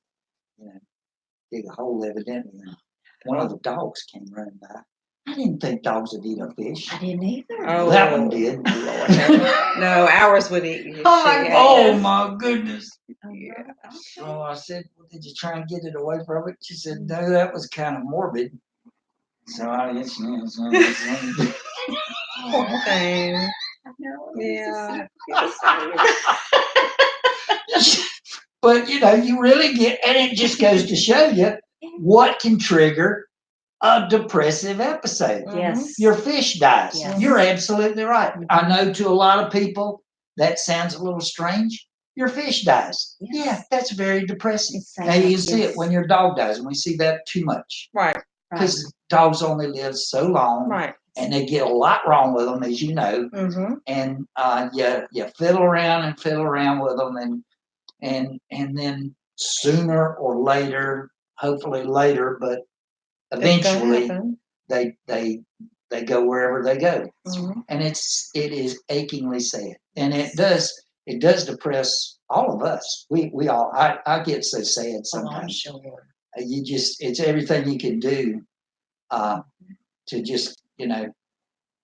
dig a hole evidently. And one of the dogs came running by. I didn't think dogs would eat a fish. I didn't either. Oh. That one did. Lord, no, ours would eat you. Oh, my Shit. Oh my goodness. Oh, Yeah. okay. So I said, well, did you try and get it away from it? She said, no, that was kind of morbid. So I guess, Poor thing. I know. Yeah. But you really get, and it just goes to show you what can trigger a depressive episode. Yes. Your fish dies. Yes. You're absolutely right. Mhm. I know to a lot of people that sounds a little strange. Your fish dies. Yes. Yeah, that's very depressing. It's Now you can sad, see yes. it when your dog dies, and we see that too much Right. because dogs only live so long, Right. and they get a lot wrong with them, as you know. Mm-hmm. And you fiddle around with them, and then sooner or later, hopefully later, but eventually they go wherever they go, Mm-hmm. and it is achingly sad, and it does depress all of us. We all I get so sad Oh, I'm sometimes. sure. It's everything you can do to just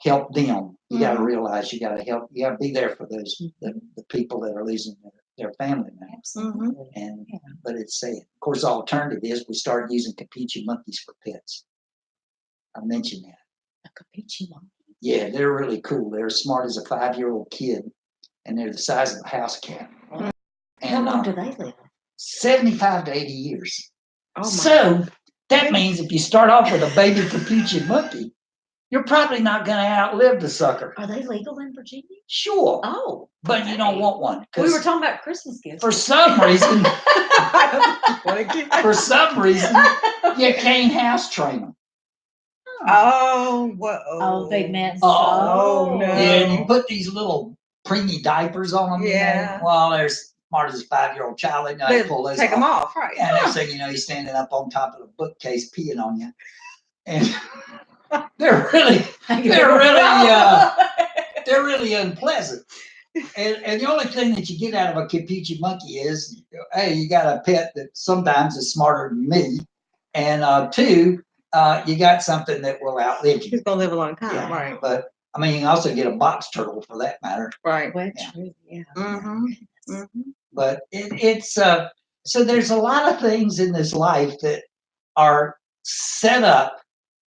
help them. You got to realize you got to help. You got to be there for those the people that are losing their family members. Absolutely. And Yeah. but it's sad. Of course, the alternative is we start using Capuchin monkeys for pets. I mentioned that. A Capuchin monkey. Yeah, they're really cool. They're as smart as a 5-year-old kid, and they're the size of a house cat. Wow. And How long do they live? 75 to 80 years. Oh my. So that means if you start off with a baby Capuchin monkey, you're probably not going to outlive the sucker. Are they legal in Virginia? Sure, Oh, but you don't okay. want one We were because talking about Christmas gifts. for some reason, you can't house train them. Oh, what? Oh, they meant Oh, no. Yeah, and you put these little preemie diapers on them. Yeah. Well, they're smart as a 5-year-old child. They know how to pull those Take them off, right? And next thing you know, he's standing up on top of the bookcase peeing on you. And they're really unpleasant. And the only thing that you get out of a Capuchin monkey is, hey, you got a pet that sometimes is smarter than me, and two, you got something that will outlive you. He's gonna live a long time, Yeah, right? But I mean, you can also get a box turtle for that matter. Right. Well, Yeah. true, yeah. Mm-hmm. Mm-hmm. But it's so there's a lot of things in this life that are set up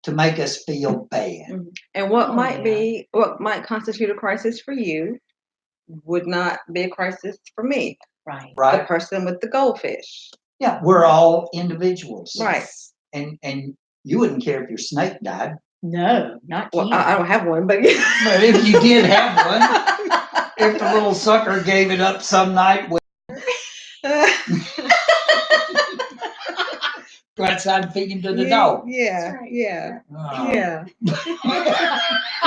to make us feel bad. And what Oh, what might constitute a crisis for you would not be a crisis for me. Right. The Right? person with the goldfish. Yeah, we're all individuals. Right. And you wouldn't care if your snake died. No, not Well, Kim. I don't have one, but But if you did have one, if the little sucker gave it up some night, go outside and feed him to the dog. Yeah, That's right. yeah, Oh. yeah,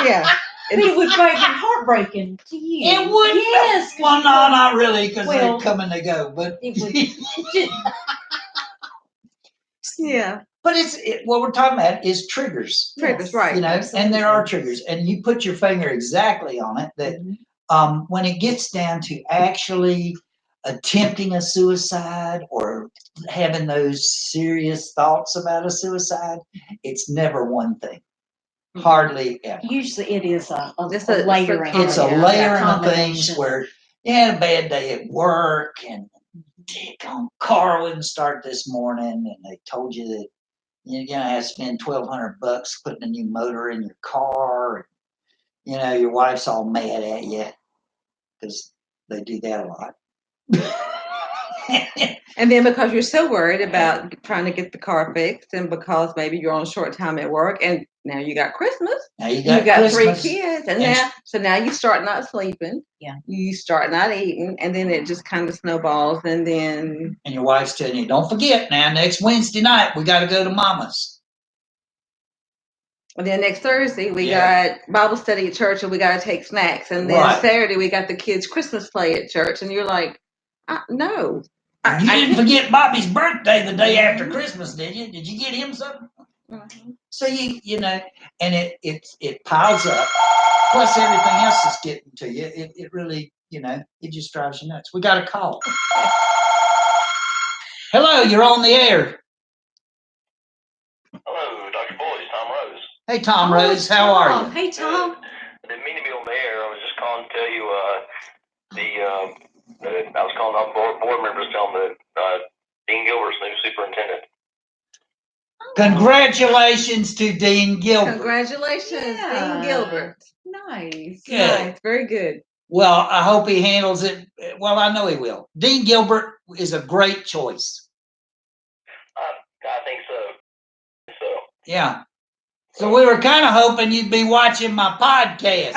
yeah. It would make it heartbreaking to you. It would. Yes. 'cause Well, you no, know, not really, because Well, they come and they go. But it would. Yeah. but what we're talking about is triggers. Triggers, right. And there are triggers, and you put your finger exactly on it. That when it gets down to actually attempting a suicide or having those serious thoughts about a suicide, it's never one thing. Hardly ever. Usually it is a It's a layering. It's a Yeah, layering of combination. things where you had a bad day at work and car wouldn't start this morning, and they told you that you're gonna have to spend $1,200 putting a new motor in your car. And, your wife's all mad at you because they do that a lot. And then because you're so worried about trying to get the car fixed, and because maybe you're on short time at work, and now you got Christmas, Now you you got Christmas, 3 kids, and and- now you start not sleeping. Yeah. You start not eating, and then it just kind of snowballs, and then and your wife's telling you, don't forget now, next Wednesday night, we got to go to Mama's. next Thursday we got Bible study at church, and we got to take snacks, and then Right. Saturday we got the kids' Christmas play at church, and you're like, no. You didn't can't- forget Bobby's birthday the day after Christmas, did you? Did you get him something? Mhm. So you know, and it piles up. Plus everything else is getting to you. It really, it just drives you nuts. We got a call. Hello, you're on the air. Hello, Dr. Boyd, Tom Rose. Hey, Tom Oh, Rose, how are Tom. you? Hey, Tom. I didn't mean to be on the air. I was just calling to tell you I was calling on board members telling that Dean Gilbert's new superintendent. Congratulations to Dean Gilbert. Congratulations, Yeah. Dean Gilbert. Nice. Good. Nice, very good. Well, I hope he handles it. Well, I know he will. Dean Gilbert is a great choice. I think so. Yeah. So we were kind of hoping you'd be watching my podcast.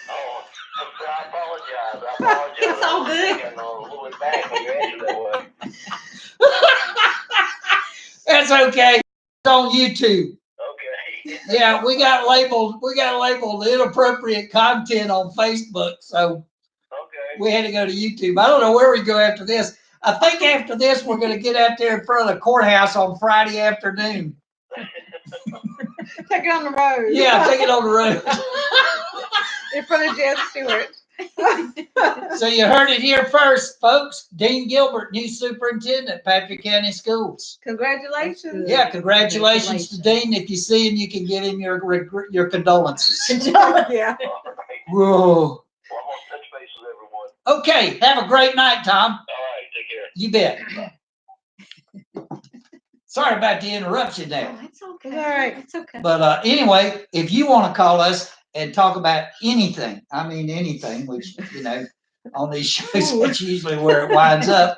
Oh, I apologize. It's all good. I was taken a little bit back when you answered that way. That's okay. It's on YouTube. Okay. Yeah, we got labeled inappropriate content on Facebook, so Okay. we had to go to YouTube. I don't know where we go after this. I think after this we're going to get out there in front of the courthouse on Friday afternoon. Take it on the road. Yeah, take it on the road. In front of Jed Stewart. So you heard it here first, folks. Dean Gilbert, new superintendent, Patrick County Schools. Congratulations. Yeah, congratulations to Dean. If you see him, you can give him your condolences. Yeah. All right. Whoa. Well, I'm on touch base with everyone. Okay, have a great night, Tom. All right, take care. You bet. Sorry about the interruption there. Oh, it's okay. It's all right. It's okay. But anyway, if you want to call us and talk about anything, I mean anything, which, on these shows, that's usually where it winds up.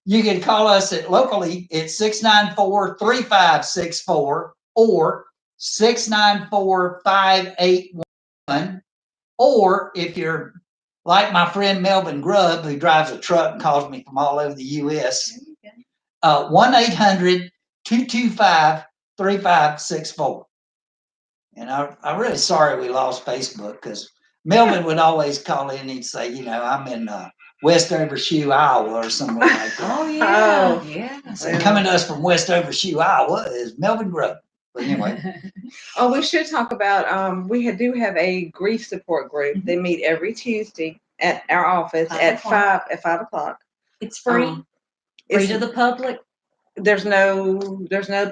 You can call us locally at 694-3564 or 694-581. Or if you're like my friend Melvin Grubb, who drives a truck and calls me from all over the U.S., 1-800-225-3564. And I'm really sorry we lost Facebook, because Melvin would always call in and he'd say, I'm in Westover Shoe, Iowa, or somewhere like that. Oh, yeah. Oh. Yeah. So coming to us from Westover Shoe, Iowa is Melvin Grubb. But anyway, Oh, we should talk about, we do have a grief support group. They meet every Tuesday at our office at 5 o'clock. It's free. Free It's- to the public. There's no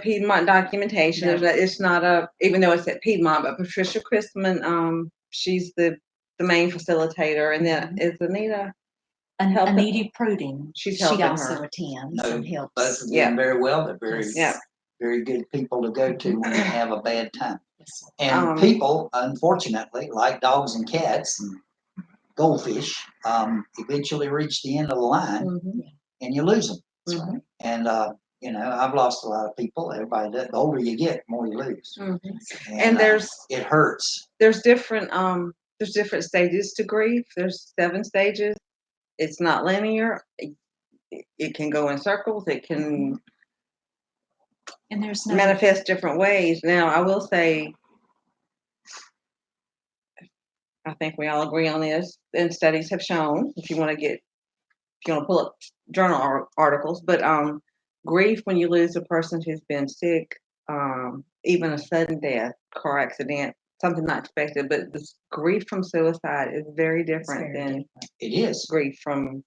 Piedmont documentation. No. It's not even though it's at Piedmont, but Patricia Christman, she's the main facilitator, and then is Anita. helping- Anita Pruding. She's She helping also her. attends No, and both helps. of them Yeah. very well. They're very, Yeah. very good people to go to when you have a bad time. Yes. And people, unfortunately, like dogs and cats and goldfish, eventually reach the end of the line Mhm. and you lose them. Mhm. And, I've lost a lot of people. Everybody does. The older you get, the more you lose. Mhm. And it hurts. There's different stages to grief. There's 7 stages. It's not linear. It can go in circles. It can And there's no manifest different ways. Now, I will say, I think we all agree on this, and studies have shown, if you want to pull up journal articles, but grief when you lose a person who's been sick, even a sudden death, car accident, something not expected, but this grief from suicide is very it's different very than different. It is. grief from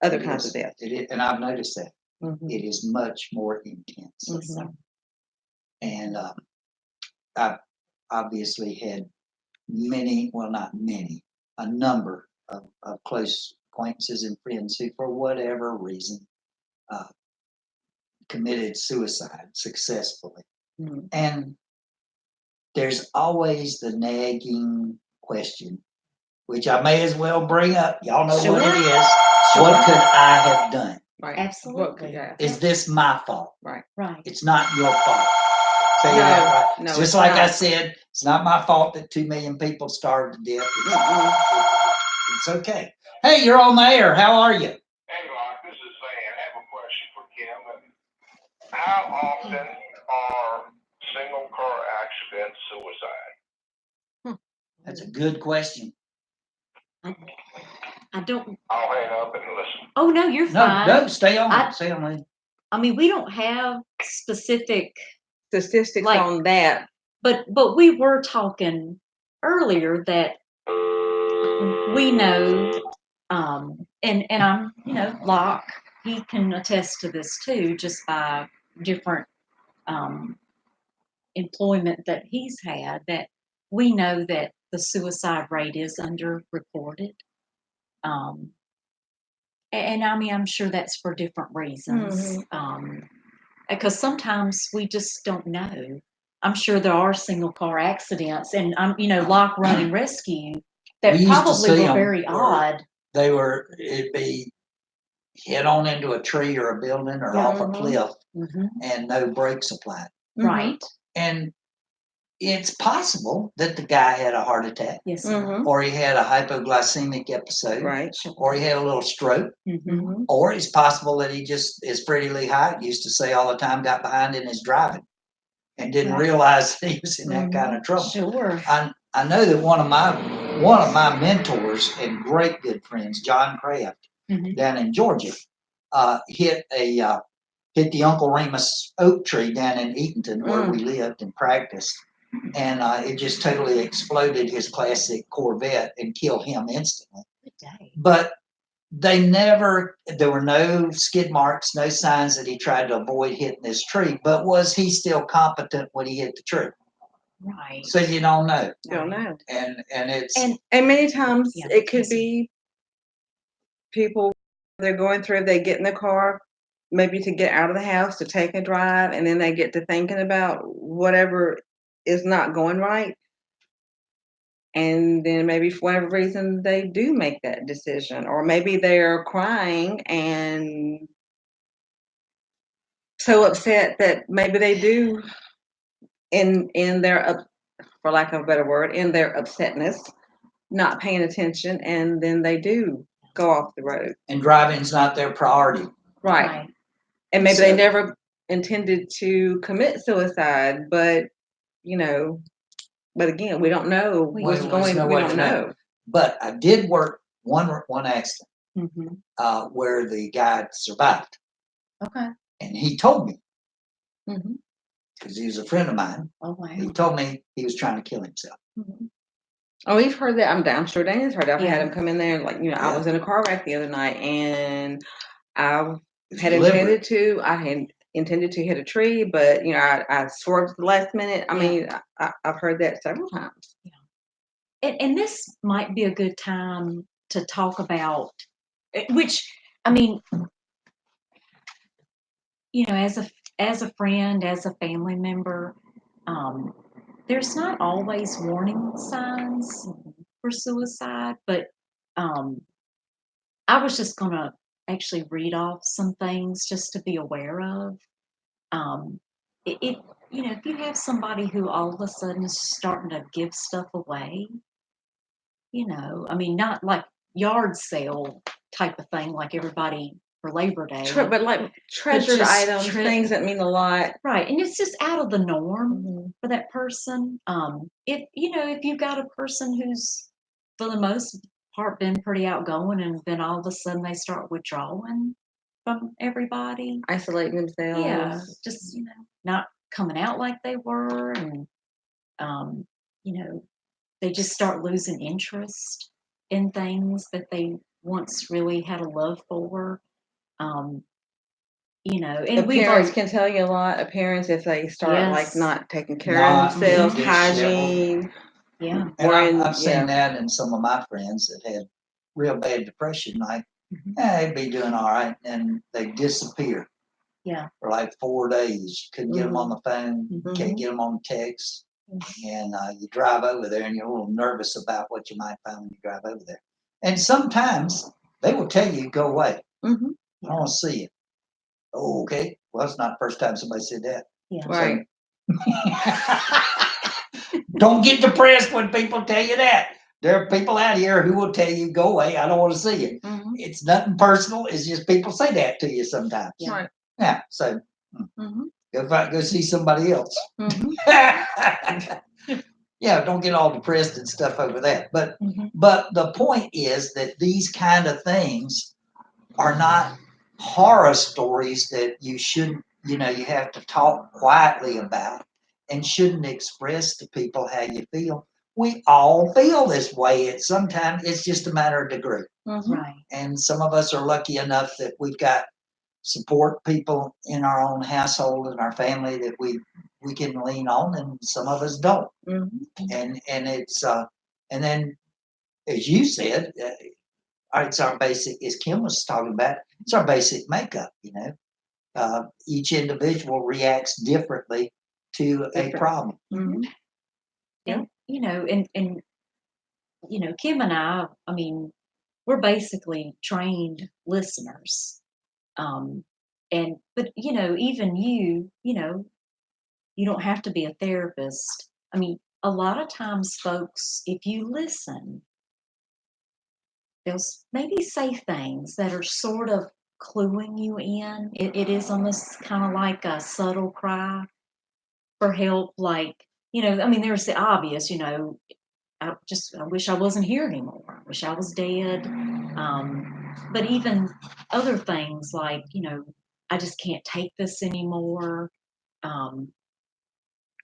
other It kinds is. of death. It is. And I've noticed that. Mhm. It is much more intense. Mhm. And I've obviously had a number of close acquaintances and friends who, for whatever reason, committed suicide successfully. Mhm. And there's always the nagging question, which I may as well bring up. Y'all know what it is. What could I have done? Right. Absolutely. What could you have? Is this my fault? Right. It's not your fault. Tell you that right. No, Just it's like I not. said, it's not my fault that 2 million people starved to death. It's okay. Hey, you're on the air. How are you? Hey, Mark, this is Van. I have a question for Kim. How often are single car accidents suicide? That's a good question. I don't. I'll hang up and listen. Oh no, you're No, fine. no, stay on. I- Stay on. I mean, we don't have specific, Statistics Like- on that. but we were talking earlier that we know, and I'm, Locke, he can attest to this too, just by different employment that he's had, that we know that the suicide rate is underreported. And I mean, I'm sure that's for different reasons. Because sometimes we just don't know. I'm sure there are single car accidents, and Lock, Run, and Rescue that We used to probably see were 'em very where odd. It'd be hit on into a tree or a building or off a cliff and no brakes applied. Right. And it's possible that the guy had a heart attack Yes, sir. or he had a hypoglycemic episode Right. or he had a little stroke or it's possible that he just, as Freddie Lee Hyde used to say all the time, got behind in his driving and didn't Right. realize that he was in that kind of trouble. Sure. I know that one of my mentors and great good friends, John Kraft, down in Georgia, hit the Uncle Remus oak tree down in Eatonton where we lived and practiced, and it just totally exploded his classic Corvette and killed him instantly. Good day. But there were no skid marks, no signs that he tried to avoid hitting this tree. But was he still competent when he hit the tree? Right. So you don't know. Don't know. And it's And many times Yeah, it could yes, sir. be people, they're going through, they get in the car, maybe to get out of the house, to take a drive, and then they get to thinking about whatever is not going right. And then maybe for whatever reason they do make that decision, or maybe they're crying and so upset that maybe they do in their, for lack of a better word, in their upsetness, not paying attention, and then they do go off the road. and driving's not their priority. Right. And maybe they So- never intended to commit suicide, but but again, we don't know what's There's going. no We way don't to know. know. But I did work one accident where the guy survived, Okay. and he told me Mm-hmm. because he was a friend of mine. Oh wow. He told me he was trying to kill himself. Oh, we've heard that. I'm sure Dana's heard that. We had Yeah. him come in there, and I Yeah. was in a car wreck the other night, and I It's had deliberate. intended to hit a tree, but I swerved at the last minute. I Yeah. mean, I've heard that several times. And this might be a good time to talk about, which, I mean, as a friend, as a family member, there's not always warning signs for suicide, but I was just gonna actually read off some things just to be aware of. If if you have somebody who all of a sudden is starting to give stuff away, I mean, not like yard sale type of thing, like everybody for Labor Day. But like treasured just items, things that mean a lot. Right, and it's just out of the norm Mm-hmm. for that person. If you've got a person who's for the most part been pretty outgoing, and then all of a sudden they start withdrawing from everybody, Isolating themselves. yeah, just not coming out like they were, and they just start losing interest in things that they once really had a love for. And Appearance can tell you a lot. Appearance, if they start like Yes. not taking care Not of themselves, being hygiene. yeah. And Wearing- I've seen yeah. that in some of my friends that had real bad depression. Like, they'd be doing all right, and they disappear. Yeah. For like 4 days. Couldn't get them on the phone. Mhm. Can't get them on text. And you drive over there, and you're a little nervous about what you might find when you drive over there. And sometimes they will tell you, go away. Mhm. I don't want to see you. Oh, okay. Well, that's not the first time somebody said that. Yeah. Right. Don't get depressed when people tell you that. There are people out here who will tell you, go away. I don't want to see you. Mhm. It's nothing personal. It's just people say that to you sometimes. Yeah. Right. Yeah. So Mhm. go see somebody else. Mhm. Yeah. Don't get all depressed and stuff over that. But Mhm. the point is that these kind of things are not horror stories that you shouldn't, you have to talk quietly about and shouldn't express to people how you feel. We all feel this way at some time. It's just a matter of degree. Mhm. Right. And some of us are lucky enough that we've got support people in our own household and our family that we can lean on, and some of us don't. Mhm. And it's and then, as you said, it's our basic, as Kim was talking about, it's our basic makeup. Each individual reacts differently to a Different. problem. Mhm. Yeah. And Kim and I mean, we're basically trained listeners. But even you don't have to be a therapist. I mean, a lot of times, folks, if you listen, they'll maybe say things that are sort of cluing you in. It is almost kind of like a subtle cry for help. Like, I mean, there's the obvious, I wish I wasn't here anymore. I wish I was dead. But even other things like, I just can't take this anymore. Um,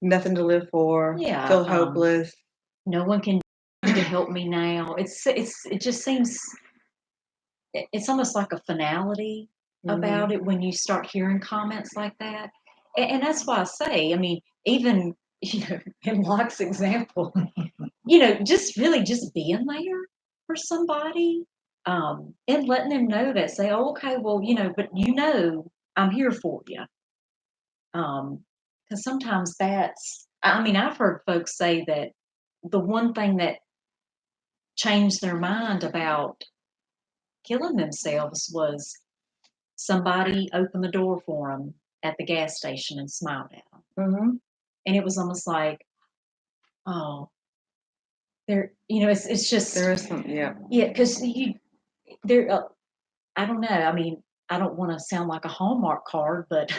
Nothing to live for. Yeah, Feel hopeless. no one can do to help me now. It just seems it's almost like a finality about it when you start hearing comments like that. And that's why I say, I mean, even in Locke's example, just really just being there for somebody, and letting them know that, say, oh, okay, well, but I'm here for you. Because sometimes I mean, I've heard folks say that the one thing that changed their mind about killing themselves was somebody opened the door for them at the gas station and smiled at them. Mm-hmm. And it was almost like, oh, it's just, There is some, yeah. yeah, because I don't know. I mean, I don't want to sound like a Hallmark card, but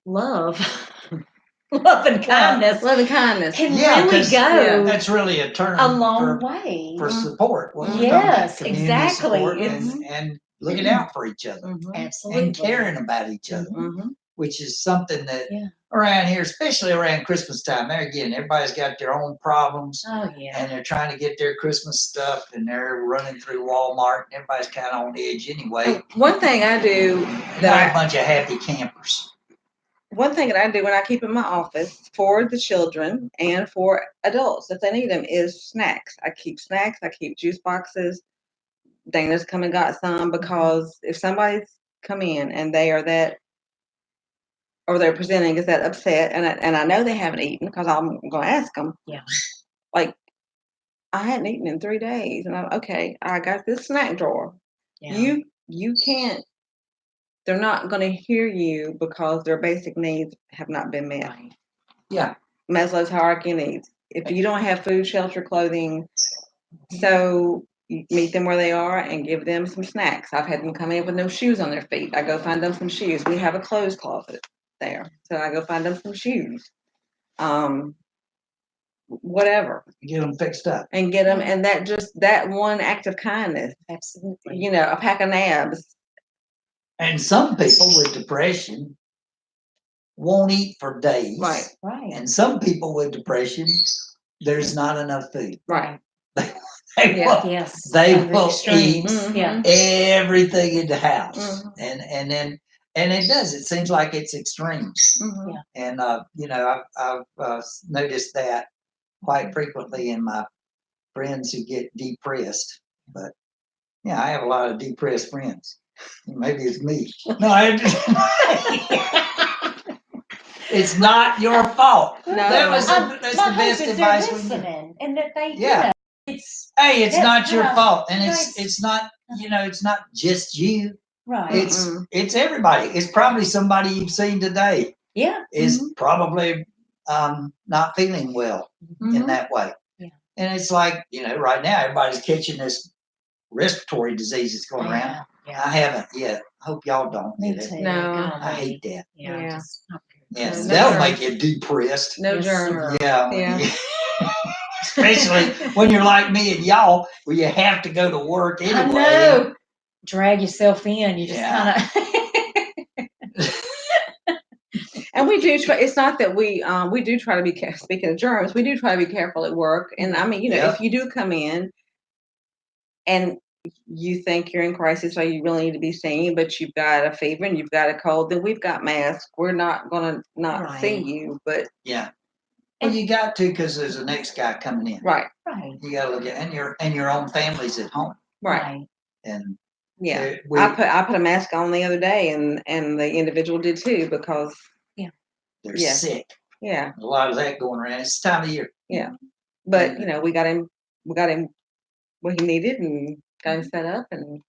love, love and kindness Love and kindness. can Yeah, really 'cause go that's really a term a long for, way. for support. What we're talking Yes, about, community exactly. support It's- and looking out for each other Mm-hmm. Absolutely. and caring about each other, Mm-hmm. which is something that Yeah. around here, especially around Christmas time, there again, everybody's got their own problems. Oh, yeah. And they're trying to get their Christmas stuff, and they're running through Walmart, and everybody's kind of on edge anyway. One thing I do Not a bunch of happy campers. One thing that I do when I keep in my office for the children and for adults, if they need them, is snacks. I keep snacks. I keep juice boxes. Dana's come and got some, because if somebody's come in and they are that, or they're presenting as that upset, and I know they haven't eaten, because I'm going to ask them. Yeah. Like, I hadn't eaten in 3 days, and I got this snack drawer. Yeah. You can't. They're not going to hear you because their basic needs have not been met. Right. Yeah. Maslow's hierarchy of needs. If you don't have food, shelter, clothing, so you meet them where they are and give them some snacks. I've had them come in with no shoes on their feet. I go find them some shoes. We have a clothes closet there, so I go find them some shoes. Whatever. Get them fixed up. And get them, and that one act of kindness. Absolutely. A pack of nabs. And some people with depression won't eat for days. Right. Right. And some people with depression, there's not enough food. Right. They Yeah. will, Yes. they And the will eat extremes. Mhm. Yeah. everything in the house. Mhm. And it does. It seems like it's extremes. Mm-hmm. Yeah. And I've noticed that quite frequently in my friends who get depressed. But yeah, I have a lot of depressed friends. Maybe it's me. No, it's not your fault. No. That's My the hope best is advice they're we can give. listening, and that they, Yeah. hey, it's That- not your yeah, fault, and right. it's not, it's not just you. right. It's everybody. It's probably somebody you've seen today Yeah. is probably not feeling well in Mhm. that way. Yeah. And it's like, right now everybody's catching this respiratory disease that's going around. Yeah. I haven't yet. Hope y'all don't Me get it. too. No. I golly. hate that. Yeah. Yeah. Just not good. Yes, No that'll germs. make you depressed. No Yes, germs. sir. Yeah. Yeah. Especially when you're like me and y'all, where you have to go to work anyway. I know. Drag yourself in. You just Yeah. kind of. And we do try. It's not that we do try to be speaking of germs. We do try to be careful at work. And I mean, Yep. if you do come in and you think you're in crisis or you really need to be seen, but you've got a fever and you've got a cold, then we've got masks. We're not gonna not see Right. you, but Yeah. Well, you got to, because there's the next guy coming in. right, Right. You got to look at, and your own family's at home, right, and yeah. we, I put a mask on the other day, and the individual did too because they're yeah. sick. yeah, A lot of that going around. It's the time of year. yeah. But Yeah. we got him what he needed and got him set up and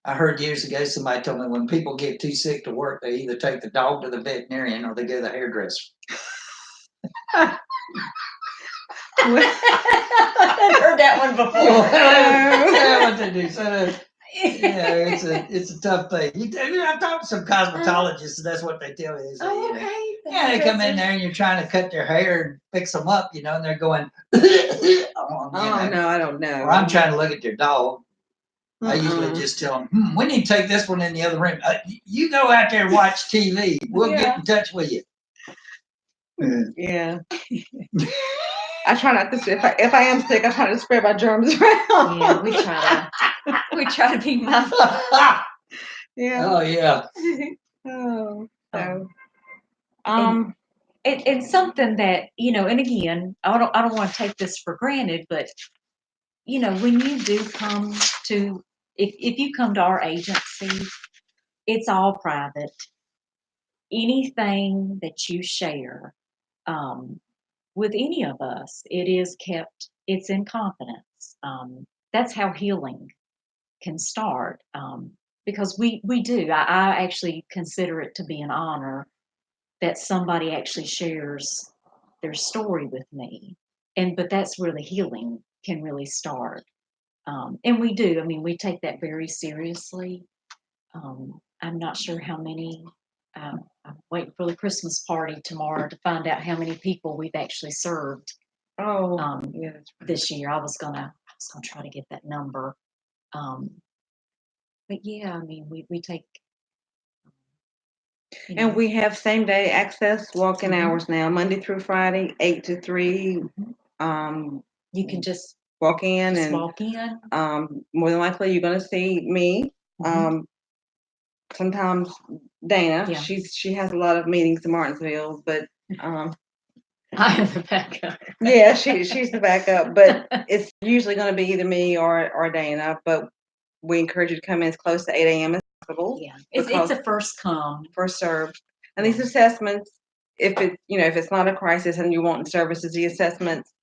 I heard years ago somebody told me when people get too sick to work, they either take the dog to the veterinarian or they go to the hairdresser. I've heard that one before. Yeah, what they do. So, it's a tough thing. I've talked to some cosmetologists, and that's what they tell me. They say, Oh, okay. yeah, they come in there and you're trying to cut their hair and fix them up, and they're going, oh, no, I don't know. Or I'm trying to look at their dog. I usually Mm-mm. just tell them, we need to take this one in the other room. You go out there and watch TV. We'll get in touch with you. Yeah. I try not to. If I am sick, I try to spread my germs around. Yeah, we try to be mindful. Yeah. Oh, yeah. Oh. So. And it's something that, and again, I don't want to take this for granted, but when you do come to, if you come to our agency, it's all private. Anything that you share with any of us, it is kept, it's in confidence. That's how healing can start. Because we do, I actually consider it to be an honor that somebody actually shares their story with me. But that's where the healing can really start. And we do. I mean, we take that very seriously. I'm not sure how many. I'm waiting for the Christmas party tomorrow to find out how many people we've actually served Oh. Yeah. That's right. this year. I was gonna try to get that number. But yeah, I mean, we take. And we have same day access walk-in Mhm. hours now, Monday through Friday, 8 to 3. You can just Walk in and walk in. more than likely you're gonna see me. Mhm. Sometimes Dana. Yeah. She has a lot of meetings in Martinsville, but I am the backup. yeah, she's the backup. But it's usually gonna be either me or Dana. But we encourage you to come in as close to 8 a.m. as possible. Yeah, it's Because- a first come. First served. And these assessments, if it's not a crisis and you want services, the assessments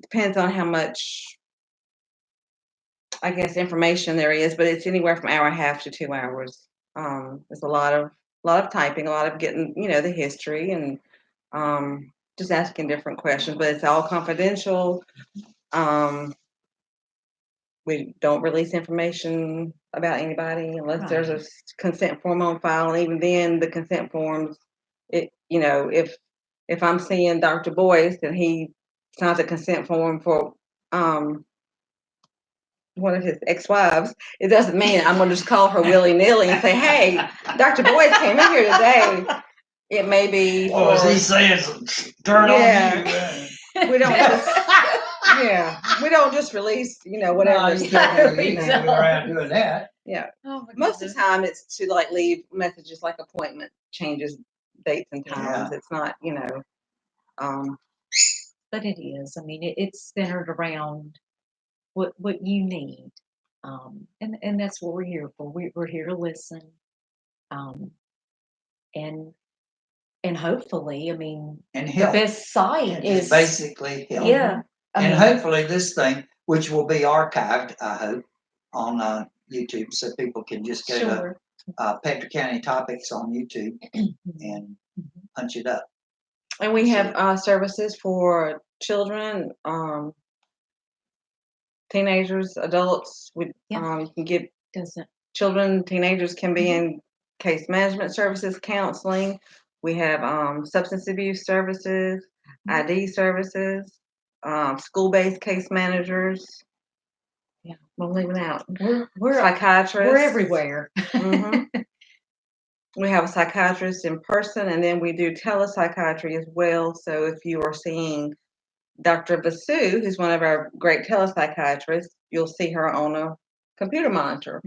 depends on how much, I guess, information there is, but it's anywhere from hour and a half to 2 hours. There's a lot of typing, a lot of getting, the history and just asking different questions, but it's all confidential. We don't release information about anybody unless there's a consent form on file, and even then, the consent forms, if I'm seeing Dr. Boyce and he signs a consent form for one of his ex-wives, it doesn't mean I'm going to just call her willy-nilly and say, "Hey, Dr. Boyce came in here today." It may be. What was he saying? Turn Yeah. on you. We don't just. Yeah, we don't just release, whatever. No, you can't go around doing that. Yeah. Oh my Most of the time, it's to leave messages like appointment changes, dates and times. Yeah. It's not, But it is. I mean, it's centered around what you need, and that's what we're here for. We're here to listen, and hopefully, I mean, And the help. best site And is basically help. yeah. I And mean, hopefully this thing, which will be archived, I hope, on YouTube, so people can just go to sure. Patrick County Topics on YouTube and punch it up. And we have services for children, teenagers, adults. You can get Doesn't children, teenagers can be in case management services, counseling. We have substance abuse services, ID services, school-based case managers. Yeah, I'm leaving out. we're Psychiatrists. we're everywhere. Mhm. We have a psychiatrist in person, and then we do telepsychiatry as well. So if you are seeing Dr. Basu, who's one of our great telepsychiatrists, you'll see her on a computer monitor.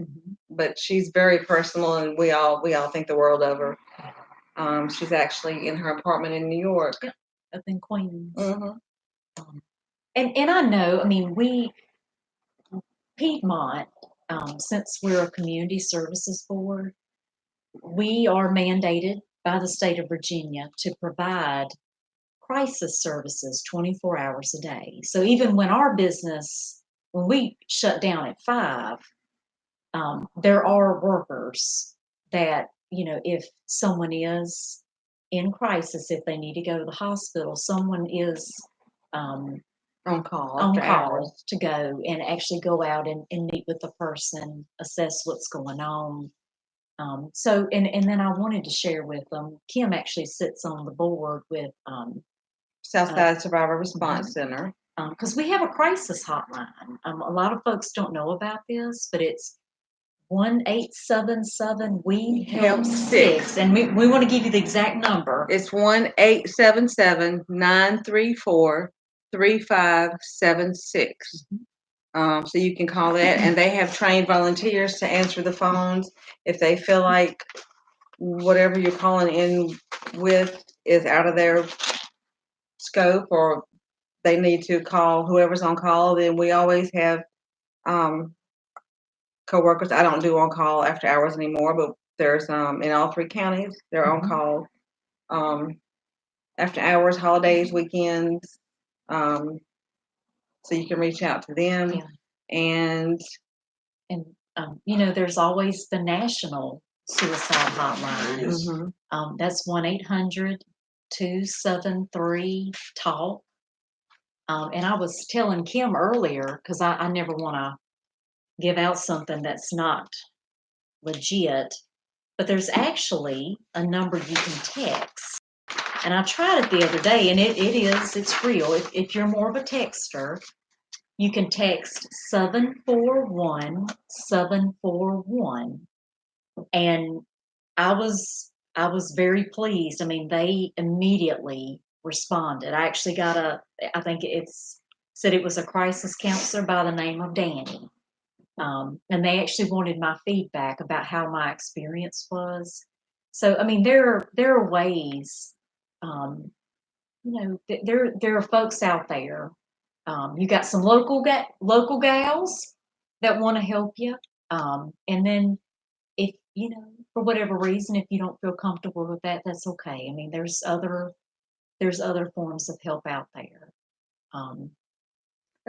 But she's very personal, and we all think the world of her. She's actually in her apartment in New York. Up in Queens. Mhm. And I know, I mean, Piedmont, since we're a community services board, we are mandated by the state of Virginia to provide crisis services 24 hours a day. So even when when we shut down at 5, there are workers that, if someone is in crisis, if they need to go to the hospital, someone is On call. on After call hours. to go and actually go out and meet with the person, assess what's going on. And then I wanted to share with them, Kim actually sits on the board with, Southside Survivor Response Center. because we have a crisis hotline. A lot of folks don't know about this, but it's 1-877 We Help 6, and we want to give you the exact number. It's 1-877-934-3576. So you can call that, and they have trained volunteers to answer the phones if they feel like whatever you're calling in with is out of their scope, or they need to call whoever's on call. Then we always have co-workers. I don't do on call after hours anymore, but there's in all 3 counties they're on call after hours, holidays, weekends. So you can reach out to them. Yeah. And there's always the national suicide hotline. Yes. That's 1-800-273-TALK. And I was telling Kim earlier, because I never want to give out something that's not legit, but there's actually a number you can text. And I tried it the other day, and it's real. If you're more of a texter, you can text 741-741. And I was very pleased. I mean, they immediately responded. I actually got I think said it was a crisis counselor by the name of Danny. And they actually wanted my feedback about how my experience was. So, I mean, there are ways, there are folks out there. You got some local gals that want to help you. And then if, for whatever reason, if you don't feel comfortable with that, that's okay. I mean, there's other forms of help out there.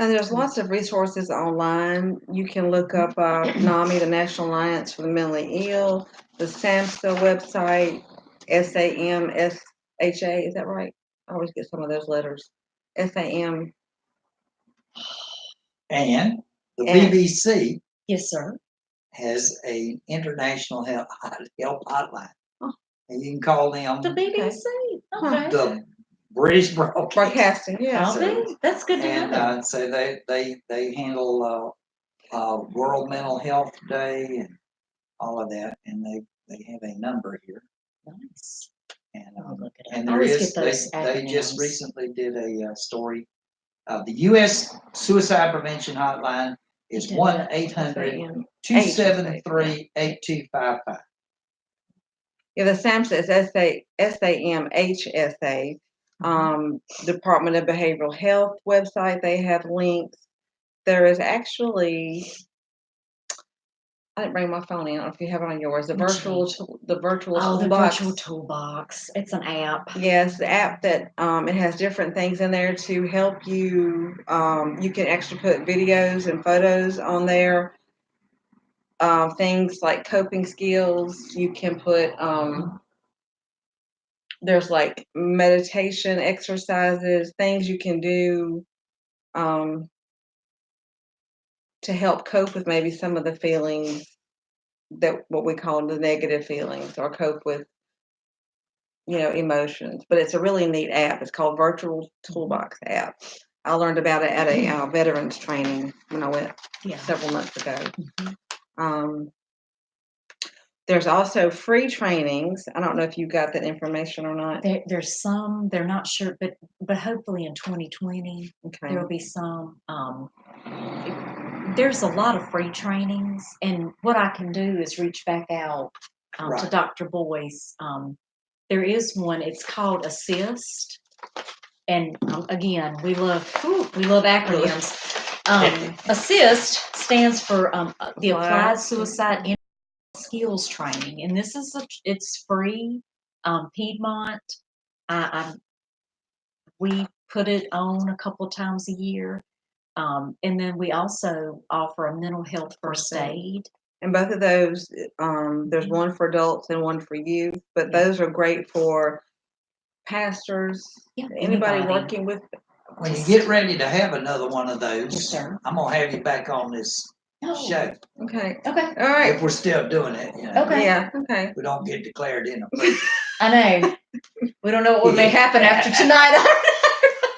And there's lots of resources online. You can look up NAMI, the National Alliance for the Mentally Ill, the SAMHSA website, SAMSHA, is that right? I always get some of those letters. SAM. And the And- BBC Yes, sir. has a international help hotline. Oh. And you can call them The BBC. Okay. the British Broadcasting, yeah. Okay. That's good to know. And so they handle World Mental Health Day and all of that, and they have a number here. Nice. And I'll look it up. and I there always is get those they just acronyms. recently did a story. The U.S. Suicide Prevention Hotline is 1-800-273-8255. Yeah, the SAMHSA is SAMHSA. Department of Behavioral Health website, they have links. There is actually I didn't bring my phone in. I don't know if you have it on yours. The Which virtual, the virtual Oh, the toolbox. virtual toolbox. It's an app. Yes, the app that it has different things in there to help you. You can actually put videos and photos on there. Things like coping skills. You can put. There's like meditation exercises, things you can do to help cope with maybe some of the feelings that what we call the negative feelings, or cope with emotions. But it's a really neat app. It's called Virtual Toolbox app. I learned about it at a veterans training when I went several months ago. There's also free trainings. I don't know if you got that information or not. There's some, they're not sure, but hopefully in 2020 Okay. there will be some. There's a lot of free trainings, and what I can do is reach back out to Right. Dr. Boyce. There is one. It's called Assist, and again, we love acronyms. Assist stands for the Applied Suicide Skills Training, and this is it's free. Piedmont, we put it on a couple times a year, and then we also offer a mental health first aid. And both of those, there's one for adults and one for youth, but those are great for pastors, anybody working with. When you get ready to have another one of those, Yes, sir. I'm gonna have you back on this show Okay. Okay. All right. if we're still doing it. Okay. Yeah. Okay. We don't get declared innocent. I know. We don't know what may happen after tonight.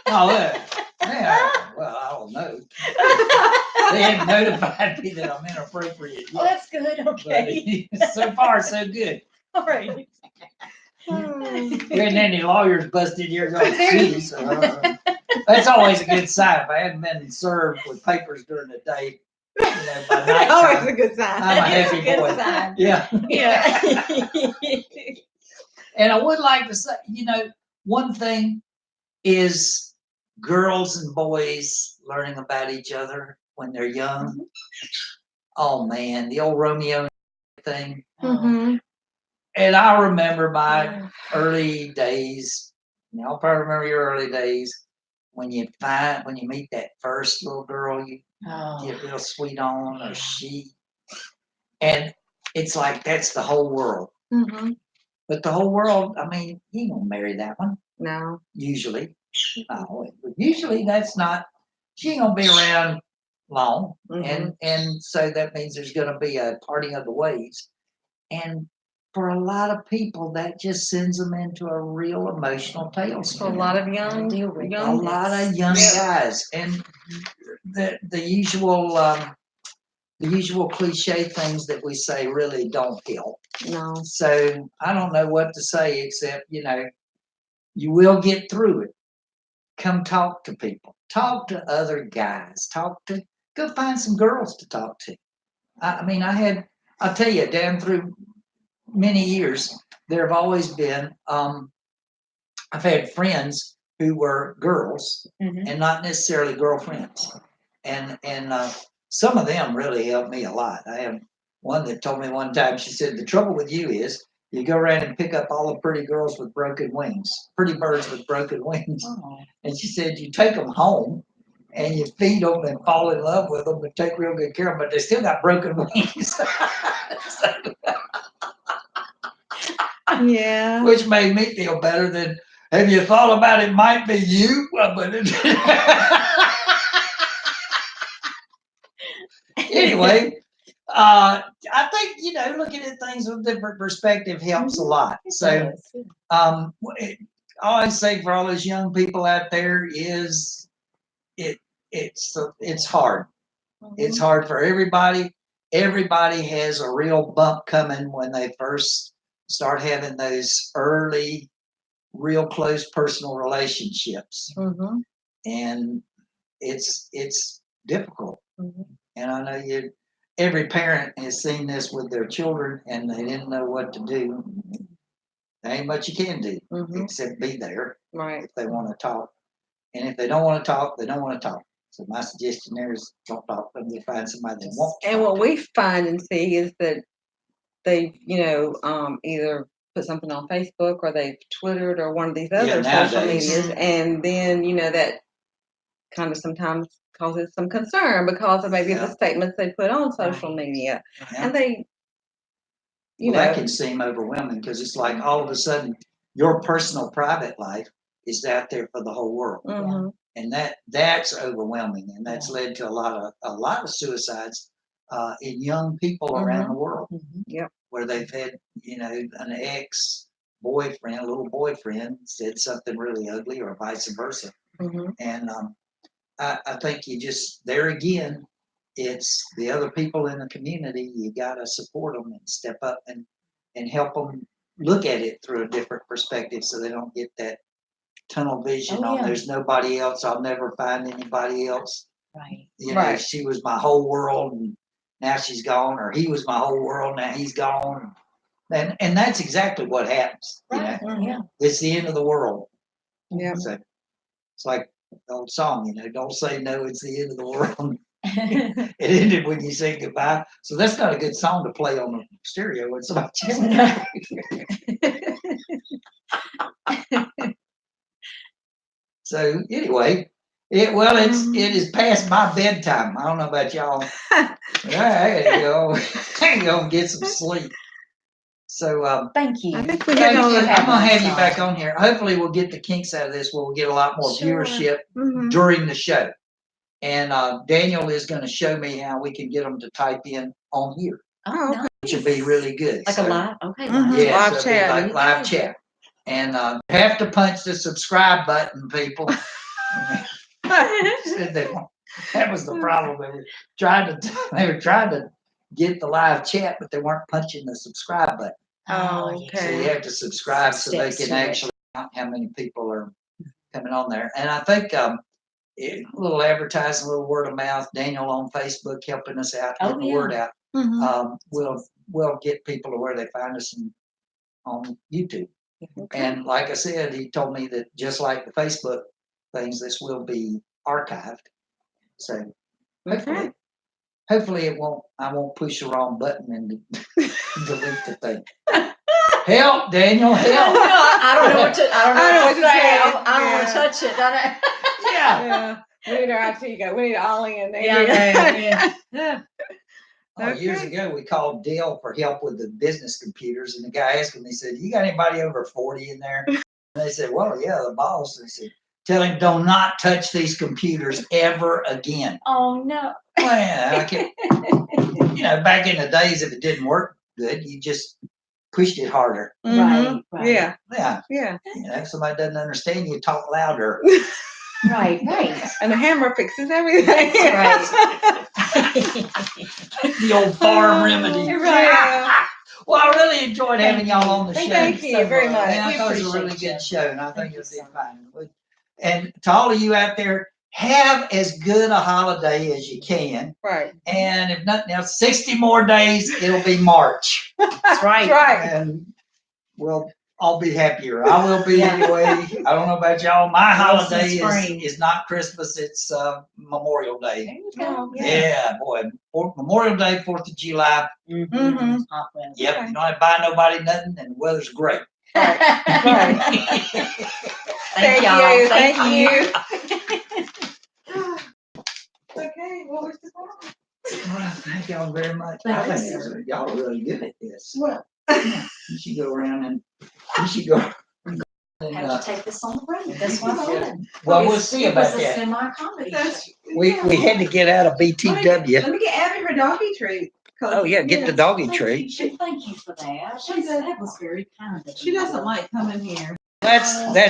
Oh, yeah. Well, I don't know. They haven't notified me that I'm inappropriate Oh, yet. that's good. Okay. But so far, so good. All right. There ain't any lawyers busted here going to sue, so that's always a good sign. If I hadn't been served with papers during the day, by night Always time, a good sign. I'm a happy Good boy. sign. Yeah. Yeah. And I would like to say, one thing is girls and boys learning about each other when they're young. Oh man, the old Romeo thing. Mm-hmm. And I remember my early days. Y'all probably remember your early days when you meet that first little girl you get real sweet on, or and it's like that's the whole world. Mm-hmm. But the whole world, I mean, you ain't gonna marry that one. No. Usually. Usually that's not, she ain't gonna be around long. Mm-hmm. And so that means there's gonna be a parting of the ways. And for a lot of people, that just sends them into a real emotional tailspin. For a lot of young guys. And the usual cliche things that we say really don't help. No. So I don't know what to say except, you will get through it. Come talk to people. Talk to other guys. Go find some girls to talk to. I'll tell you, down through many years, there have always been, I've had friends who were girls and not necessarily girlfriends. And some of them really helped me a lot. I have one that told me one time, she said, the trouble with you is you go around and pick up all the pretty girls with broken wings, pretty birds with broken wings. Oh. And she said, you take them home and you feed them and fall in love with them and take real good care of them, but they still got broken wings. Yeah. Which made me feel better than, have you thought about it might be you? Anyway, I think, looking at things with a different perspective helps a lot. So, I always say for all those young people out there is it's hard. It's hard for everybody. Everybody has a real bump coming when they first start having those early, real close personal relationships. And it's difficult. And I know every parent has seen this with their children and they didn't know what to do. There ain't much you can do except be there if they want to talk. And if they don't want to talk, they don't want to talk. So my suggestion there is don't talk to them, they find somebody they want. to And talk what to. we find and see is that they, either put something on Facebook or they've Twittered or one of these Yeah, other social nowadays. medias, and then that kind of sometimes causes some concern because of maybe Yeah. the statements they put on social Right. media, Yeah. and they, Well, that can seem overwhelming because it's like all of a sudden your personal private life is out there for the whole world. mhm, And that's overwhelming, and that's led to a lot of suicides in young people around the world, Mhm. where they've had an ex boyfriend, a little boyfriend, said something really ugly, or vice versa. mhm, And I think you just there again, it's the other people in the community. You gotta support them and step up and help them look at it through a different perspective, so they don't get that tunnel vision Oh, on yeah. there's nobody else, I'll never find anybody else. Right. Right. She was my whole world and now she's gone, or he was my whole world, now he's gone. And that's exactly what happens. Right. Yeah. It's the end of the world. yeah. So it's like the old song, don't say no, it's the end of the world. It ended when you say goodbye. So that's not a good song to play on the stereo when somebody just So anyway, it is past my bedtime. I don't know about y'all. But I gotta go and get some sleep. So Thank you. I think we thank hit on you. the. I'm gonna have you back on here. Hopefully we'll get the kinks out of this where we'll get a lot more Sure. viewership Mhm. during the show. And Daniel is gonna show me how we can get them to type in on here, Oh, Okay. which would be really good. like So, a live. Okay. Mhm. yeah, Live so it'd be chat. like live chat. And you have to punch the subscribe button, people. Said that was the problem. They were trying to get the live chat, but they weren't punching the subscribe button. Oh, yeah. So you okay. have to subscribe so they Steps can to it. actually count how many people are coming on there. And I think a little advertising, a little word of mouth. Daniel on Facebook helping us out, Oh, getting the yeah. word out. Mhm. We'll get people to where they find us on YouTube. Okay. And like I said, he told me that just like the Facebook things, this will be archived. So Okay. hopefully I won't push the wrong button and delete the thing. Help, Daniel, help. I don't know what to. I don't know what to say. say. I don't want to Yeah. touch it. Don't I? Yeah. Yeah. We need our IT guy. We need Ollie in there. Yeah. Oh, years Okay. ago, we called Dale for help with the business computers, and the guy asked him, he said, "You got anybody over 40 in there?" And they said, "Well, yeah, the boss." And he said, "Tell him do not touch these computers ever again." Oh no. Well, yeah, back in the days, if it didn't work good, you just pushed it harder. Mhm. Right. Yeah. Yeah, Yeah. if somebody doesn't understand you, talk louder. Right. And the hammer fixes everything. That's The old farm remedy. Yeah. Well, I really enjoyed having y'all on the show. Thank you very much. Yeah, I We thought it was a really appreciate good you. show, and I think Thank it you was so fine. And to all of you out there, have as good a holiday as you can. Right. And if nothing else, 60 more days, it'll be March. That's right. That's right. And I'll be happier. I will be Yeah. anyway. I don't know about y'all. My Well, it's holiday spring. is not Christmas, it's Memorial Day. There you go. Yeah, boy. Memorial Day, 4th of July. Mhm. Hot weather. Yep, Okay. you don't have to buy nobody nothing, and the weather's great. Right. Thank y'all. Thank you. Okay, what was the problem? Well, thank y'all very much. Thank I you. think y'all are really good at this. What? You should go around and and, Have to take this on the road. That's what I wanted. well, we'll see It about was a that. semi-comedy show. That's, We had to get out of BTW. Let me get Abby her doggy treat. 'cause, Oh yeah, get the doggy Thank treat. you. Thank you for that. She does- That was very kind of you. She doesn't like coming here. That's